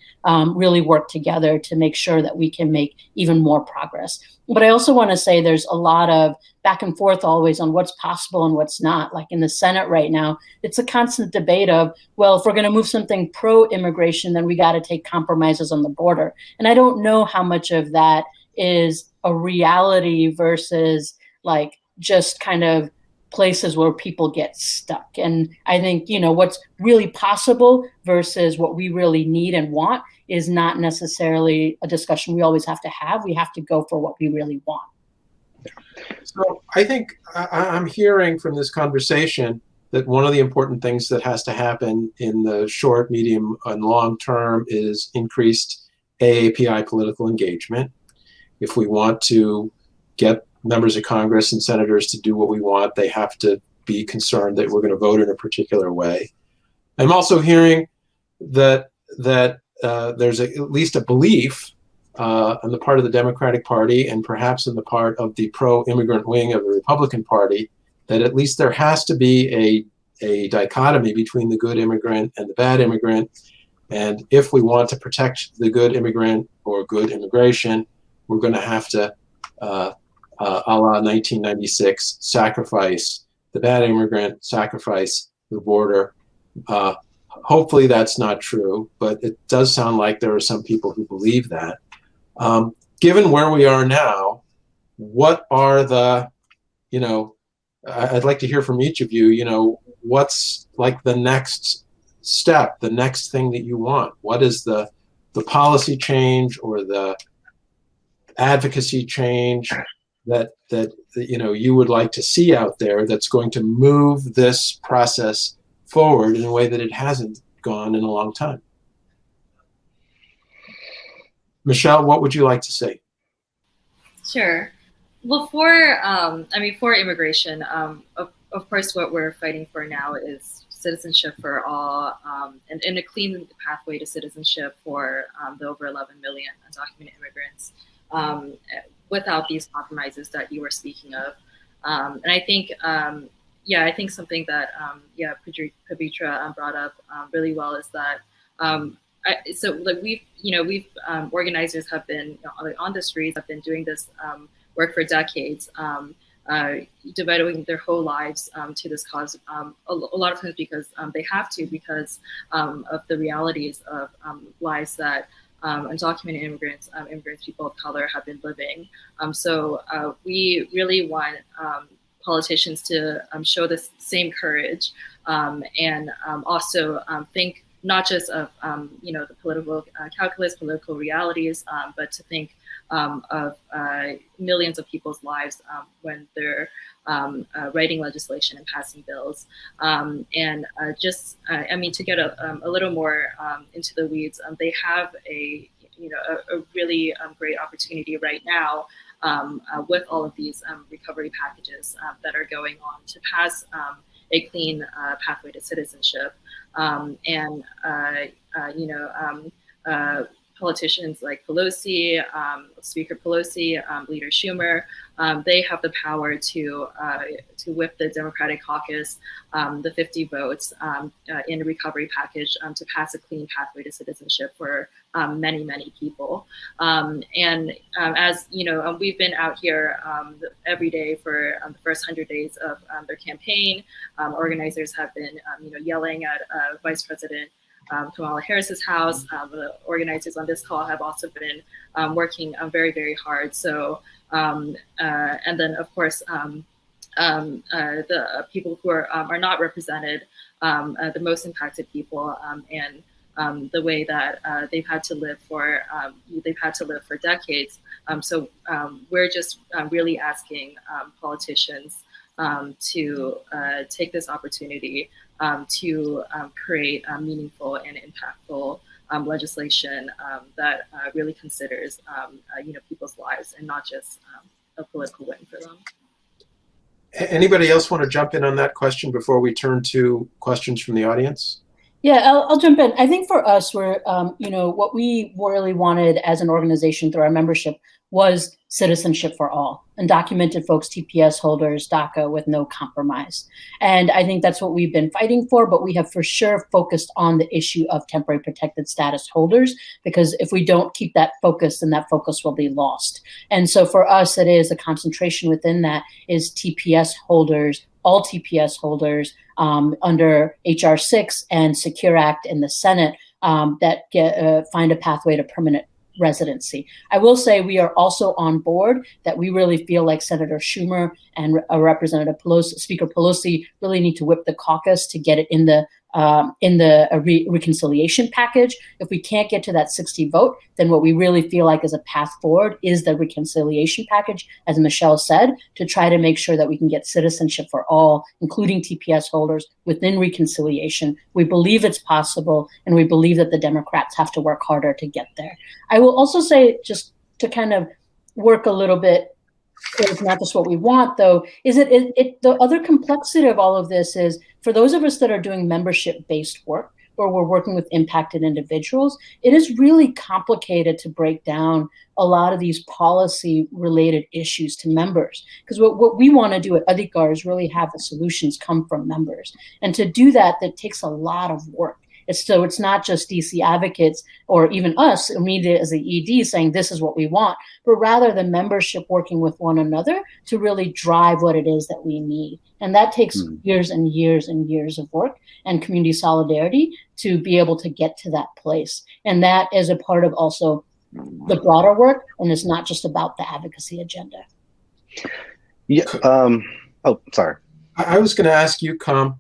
really work together to make sure that we can make even more progress. But I also want to say there's a lot of back and forth always on what's possible and what's not. Like in the Senate right now, it's a constant debate of, well, if we're going to move something pro-immigration, then we got to take compromises on the border. And I don't know how much of that is a reality versus just kind of places where people get stuck. And I think, what's really possible versus what we really need and want is not necessarily a discussion we always have to have. We have to go for what we really want.
So I think I'm hearing from this conversation that one of the important things that has to happen in the short, medium, and long term is increased AAPI political engagement. If we want to get members of Congress and senators to do what we want, they have to be concerned that we're going to vote in a particular way. I'm also hearing that there's at least a belief on the part of the Democratic Party, and perhaps on the part of the pro-immigrant wing of the Republican Party, that at least there has to be a dichotomy between the good immigrant and the bad immigrant. And if we want to protect the good immigrant or good immigration, we're going to have to a la 1996, sacrifice the bad immigrant, sacrifice the border, Hopefully that's not true, but it does sound like there are some people who believe that. Given where we are now, what are the, I'd like to hear from each of you, what's like the next step, the next thing that you want? What is the policy change or the advocacy change that you would like to see out there that's going to move this process forward in a way that it hasn't gone in a long time? Michelle, what would you like to say?
Sure. Well, for immigration, of course, what we're fighting for now is citizenship for all, and a clean pathway to citizenship for the over 11 million undocumented immigrants, without these compromises that you were speaking of. And I think, I think something that Pabitra brought up really well is that organizers have been on the streets, have been doing this work for decades, devoting their whole lives to this cause. A lot of times because they have to, because of the realities of lives that undocumented immigrants, people of color have been living. So we really want politicians to show this same courage and also think not just of the political calculus, political realities, but to think of millions of people's lives when they're writing legislation and passing bills. To get a little more into the weeds, they have a really great opportunity right now with all of these recovery packages that are going on to pass a clean pathway to citizenship. Politicians like Pelosi, Speaker Pelosi, Leader Schumer, they have the power to whip the Democratic caucus, the 50 votes in a recovery package to pass a clean pathway to citizenship for many, many people. As you know, we've been out here every day for the first 100 days of their campaign. Organizers have been, yelling at Vice President Kamala Harris's house. The organizers on this call have also been working very, very hard. So, and then of course, the people who are not represented, the most impacted people, and the way that they've had to live for decades. So we're just really asking politicians to take this opportunity to create meaningful and impactful legislation that really considers people's lives and not just a political win for them.
Anybody else want to jump in on that question before we turn to questions from the audience?
Yeah, I'll jump in. I think for us, we're, what we really wanted as an organization through our membership was citizenship for all, undocumented folks, TPS holders, DACA with no compromise. And I think that's what we've been fighting for, but we have for sure focused on the issue of temporary protected status holders, because if we don't keep that focus, then that focus will be lost. And so for us, it is a concentration within that is TPS holders, all TPS holders under HR 6 and SEARAC in the Senate that find a pathway to permanent residency. I will say we are also on board that we really feel like Senator Schumer and Representative Pelosi, Speaker Pelosi really need to whip the caucus to get it in the reconciliation package. If we can't get to that 60 vote, then what we really feel like is a path forward is the reconciliation package, as Michelle said, to try to make sure that we can get citizenship for all, including TPS holders, within reconciliation. We believe it's possible, and we believe that the Democrats have to work harder to get there. I will also say, just to kind of work a little bit, it's not just what we want, though, is the other complexity of all of this is for those of us that are doing membership-based work, where we're working with impacted individuals, it is really complicated to break down a lot of these policy-related issues to members. Because what we want to do at Adhikaar is really have the solutions come from members. And to do that, that takes a lot of work. It's not just DC advocates or even us, immediate as the ED, saying this is what we want, but rather the membership working with one another to really drive what it is that we need. And that takes years and years and years of work and community solidarity to be able to get to that place. And that is a part of also the broader work, and it's not just about the advocacy agenda.
Yeah. Oh, sorry.
I was going to ask you, Kham,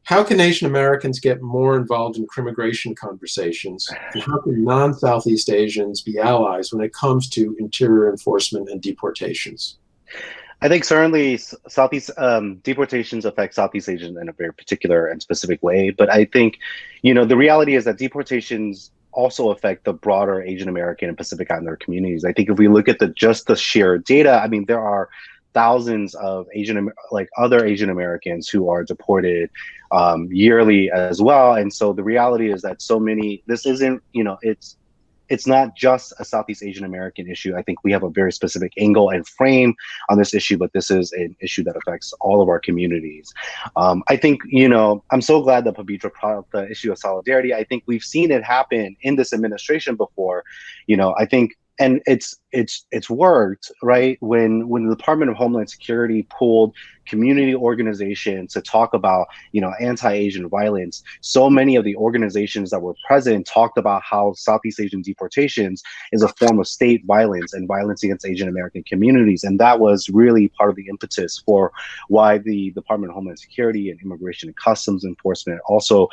how can Asian Americans get more involved in crimmigration conversations? And how can non-Southeast Asians be allies when it comes to interior enforcement and deportations?
I think certainly Southeast deportations affect Southeast Asians in a very particular and specific way. But I think, the reality is that deportations also affect the broader Asian American and Pacific Islander communities. I think if we look at just the sheer data, I mean, there are thousands of other Asian Americans who are deported yearly as well. And so the reality is that this isn't, it's not just a Southeast Asian American issue. I think we have a very specific angle and frame on this issue, but this is an issue that affects all of our communities. I think, I'm so glad that Pabitra brought up the issue of solidarity. I think we've seen it happen in this administration before. I think, and it's worked, right? When the Department of Homeland Security pulled community organizations to talk about, anti-Asian violence, so many of the organizations that were present talked about how Southeast Asian deportations is a form of state violence and violence against Asian American communities. And that was really part of the impetus for why the Department of Homeland Security and Immigration and Customs Enforcement also,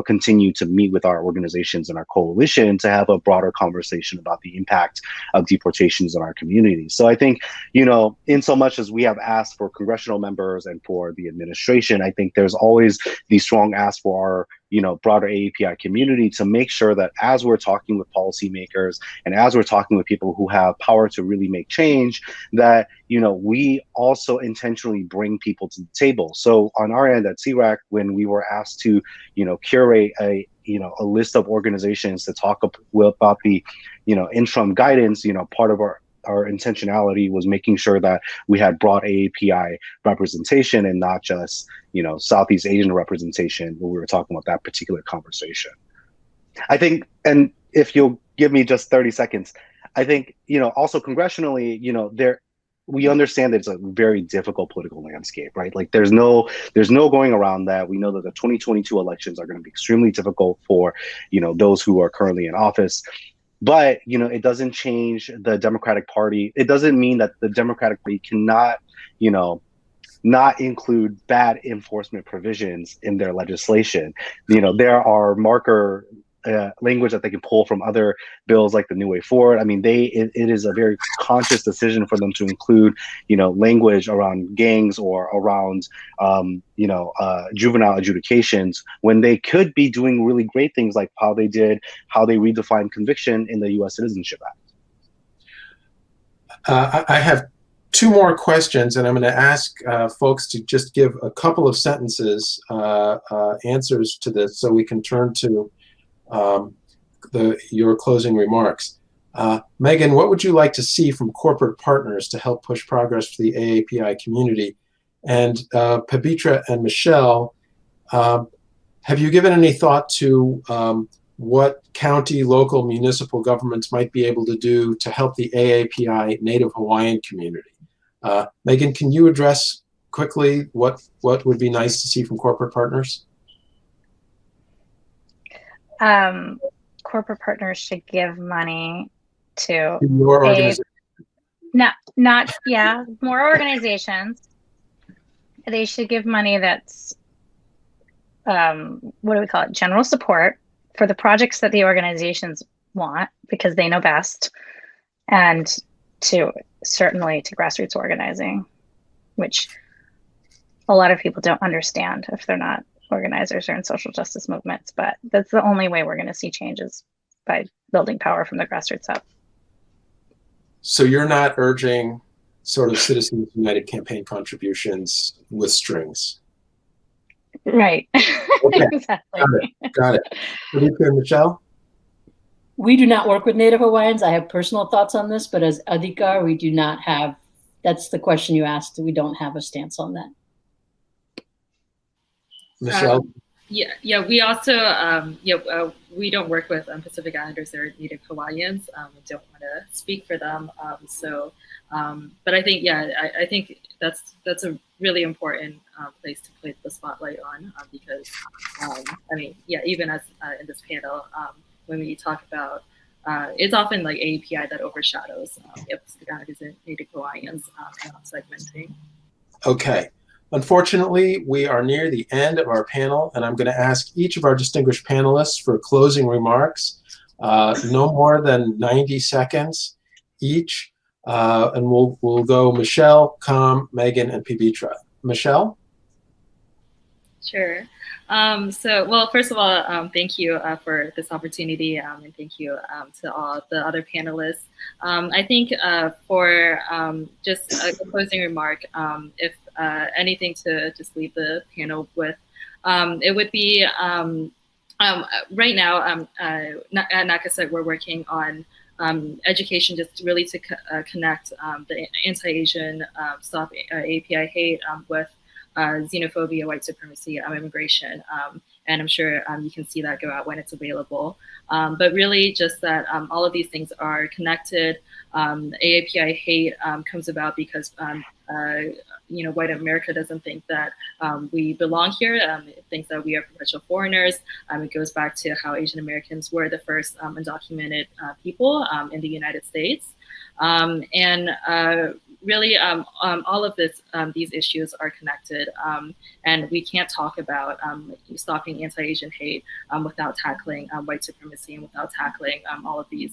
continue to meet with our organizations and our coalition to have a broader conversation about the impact of deportations in our communities. So I think, in so much as we have asked for congressional members and for the administration, I think there's always the strong ask for our broader AAPI community to make sure that as we're talking with policymakers and as we're talking with people who have power to really make change, that we also intentionally bring people to the table. So on our end at SEARAC, when we were asked to curate a list of organizations to talk about the interim guidance, part of our intentionality was making sure that we had broad AAPI representation and not just, Southeast Asian representation when we were talking about that particular conversation. I think, and if you'll give me just 30 seconds, I think, also congressionally, we understand that it's a very difficult political landscape, right? Like there's no going around that. We know that the 2022 elections are going to be extremely difficult for, those who are currently in office. But, it doesn't change the Democratic Party. It doesn't mean that the Democratic Party cannot, not include bad enforcement provisions in their legislation. There are marker language that they can pull from other bills like the New Way Forward. I mean, it is a very conscious decision for them to include, language around gangs or around, juvenile adjudications when they could be doing really great things like how they redefined conviction in the U.S. Citizenship Act.
I have two more questions, and I'm going to ask folks to just give a couple of sentences answers to this so we can turn to your closing remarks. Megan, what would you like to see from corporate partners to help push progress for the AAPI community? And Pabitra and Michelle, have you given any thought to what county, local, municipal governments might be able to do to help the AAPI Native Hawaiian community? Megan, can you address quickly what would be nice to see from corporate partners?
Corporate partners should give money to
your organization.
More organizations. They should give money that's what do we call it? General support for the projects that the organizations want because they know best, and certainly to grassroots organizing, which a lot of people don't understand if they're not organizers or in social justice movements, but that's the only way we're going to see changes, by building power from the grassroots up.
So you're not urging sort of Citizens United campaign contributions with strings?
Right.
Okay.
Exactly.
Got it. Adhikaar and Michelle?
We do not work with Native Hawaiians. I have personal thoughts on this, but as Adhikaar, we do not have, that's the question you asked, we don't have a stance on that.
Michelle?
Yeah. We also, we don't work with Pacific Islanders or Native Hawaiians. We don't want to speak for them. But I think, I think that's a really important place to put the spotlight on because, even as in this panel, when we talk about, it's often like AAPI that overshadows Pacific Islanders and Native Hawaiians segmenting.
Okay. Unfortunately, we are near the end of our panel, and I'm going to ask each of our distinguished panelists for closing remarks, no more than 90 seconds each, and we'll go Michelle, Kham, Megan, and Pabitra. Michelle?
Sure. Well, first of all, thank you for this opportunity, and thank you to all the other panelists. I think for just a closing remark, if anything to just leave the panel with, it would be right now at Nakasak, we're working on education just really to connect the anti-Asian Stop AAPI Hate with xenophobia, white supremacy, immigration, and I'm sure you can see that go out when it's available. But really just that all of these things are connected. AAPI hate comes about because white America doesn't think that we belong here. It thinks that we are perpetual foreigners. It goes back to how Asian Americans were the first undocumented people in the United States. Really, all of these issues are connected, and we can't talk about stopping anti-Asian hate without tackling white supremacy and without tackling all of these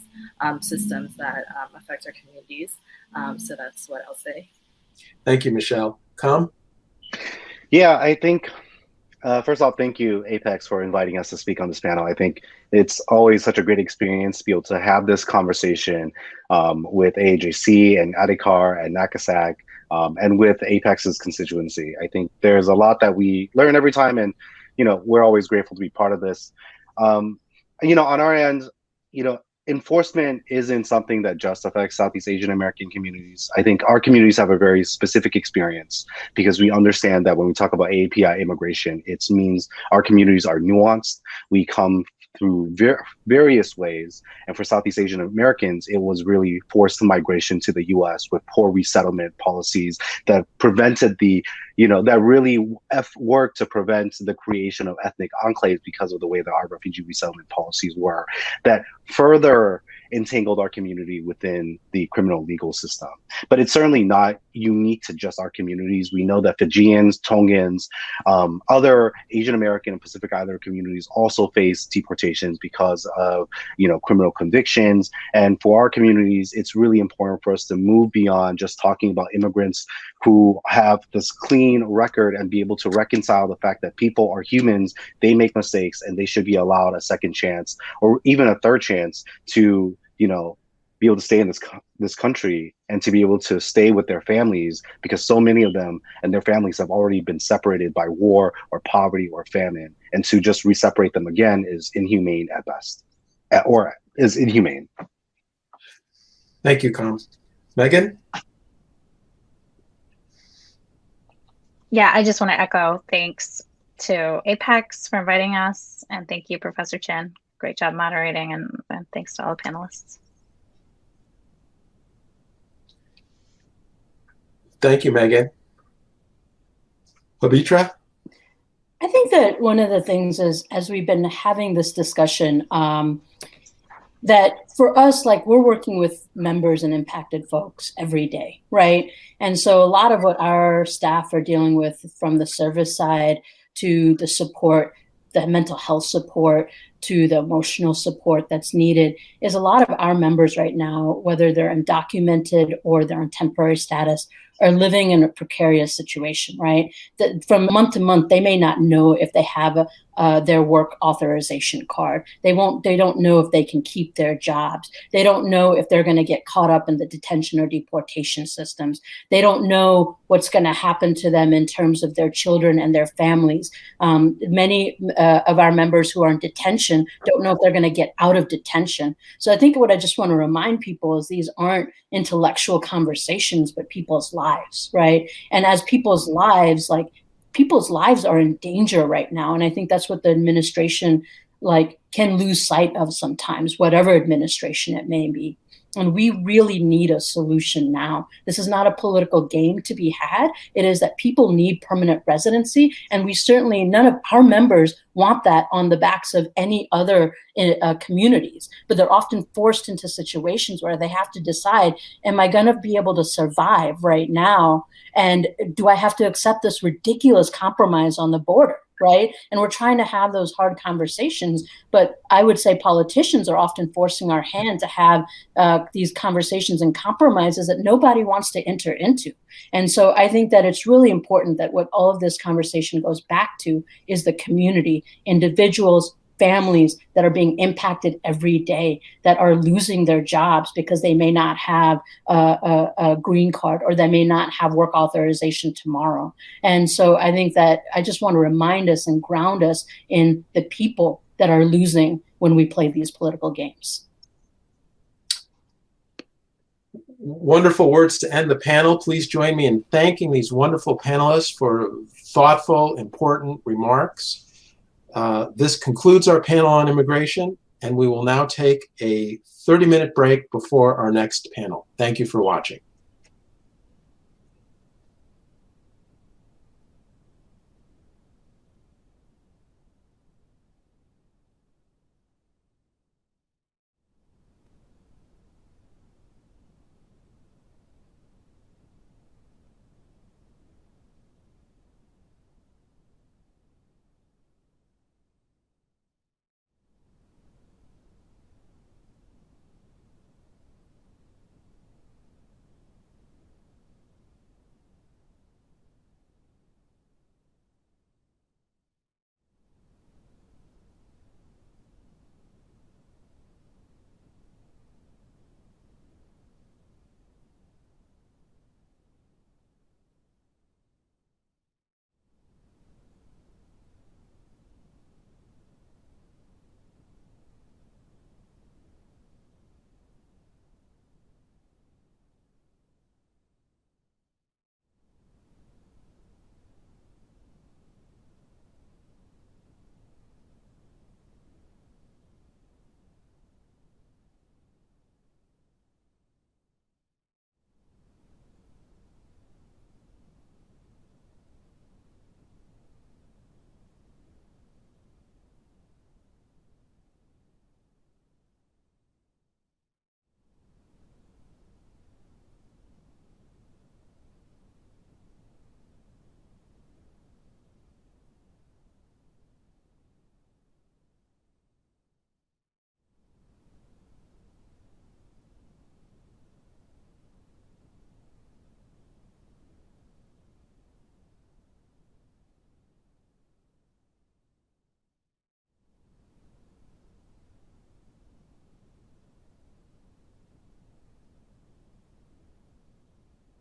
systems that affect our communities. So that's what I'll say.
Thank you, Michelle. Kham?
Yeah, I think, first off, thank you, Apex, for inviting us to speak on this panel. I think it's always such a great experience to be able to have this conversation with AAJC and Adhikaar and Nakasak and with Apex's constituency. I think there's a lot that we learn every time, and we're always grateful to be part of this. On our end, enforcement isn't something that just affects Southeast Asian American communities. I think our communities have a very specific experience because we understand that when we talk about AAPI immigration, it means our communities are nuanced. We come through various ways. And for Southeast Asian Americans, it was really forced migration to the US with poor resettlement policies that prevented that really worked to prevent the creation of ethnic enclaves because of the way that our refugee resettlement policies were, that further entangled our community within the criminal legal system. But it's certainly not unique to just our communities. We know that Fijians, Tongans, other Asian American and Pacific Islander communities also face deportations because of criminal convictions. And for our communities, it's really important for us to move beyond just talking about immigrants who have this clean record and be able to reconcile the fact that people are humans, they make mistakes, and they should be allowed a second chance or even a third chance to be able to stay in this country and to be able to stay with their families, because so many of them and their families have already been separated by war or poverty or famine, and to just reseparate them again is inhumane at best, or is inhumane.
Thank you, Kham. Megan?
Yeah, I just want to echo thanks to Apex for inviting us, and thank you, Professor Chen. Great job moderating, and thanks to all the panelists.
Thank you, Megan. Pabitra?
I think that one of the things is, as we've been having this discussion, that for us, we're working with members and impacted folks every day, right? And so a lot of what our staff are dealing with, from the service side to the support, the mental health support, to the emotional support that's needed, is a lot of our members right now, whether they're undocumented or they're on temporary status, are living in a precarious situation, right? That from month to month, they may not know if they have their work authorization card. They don't know if they can keep their jobs. They don't know if they're going to get caught up in the detention or deportation systems. They don't know what's going to happen to them in terms of their children and their families. Many of our members who are in detention don't know if they're going to get out of detention. So I think what I just want to remind people is these aren't intellectual conversations, but people's lives, right? And as people's lives, people's lives are in danger right now. And I think that's what the administration can lose sight of sometimes, whatever administration it may be. And we really need a solution now. This is not a political game to be had. It is that people need permanent residency. And we certainly, none of our members want that on the backs of any other communities. But they're often forced into situations where they have to decide, am I going to be able to survive right now? And do I have to accept this ridiculous compromise on the border? Right? And we're trying to have those hard conversations, but I would say politicians are often forcing our hand to have these conversations and compromises that nobody wants to enter into. And so I think that it's really important that what all of this conversation goes back to is the community, individuals, families that are being impacted every day, that are losing their jobs because they may not have a green card, or they may not have work authorization tomorrow. And so I think that I just want to remind us and ground us in the people that are losing when we play these political games.
Wonderful words to end the panel. Please join me in thanking these wonderful panelists for thoughtful, important remarks. This concludes our panel on immigration, and we will now take a 30-minute break before our next panel. Thank you for watching.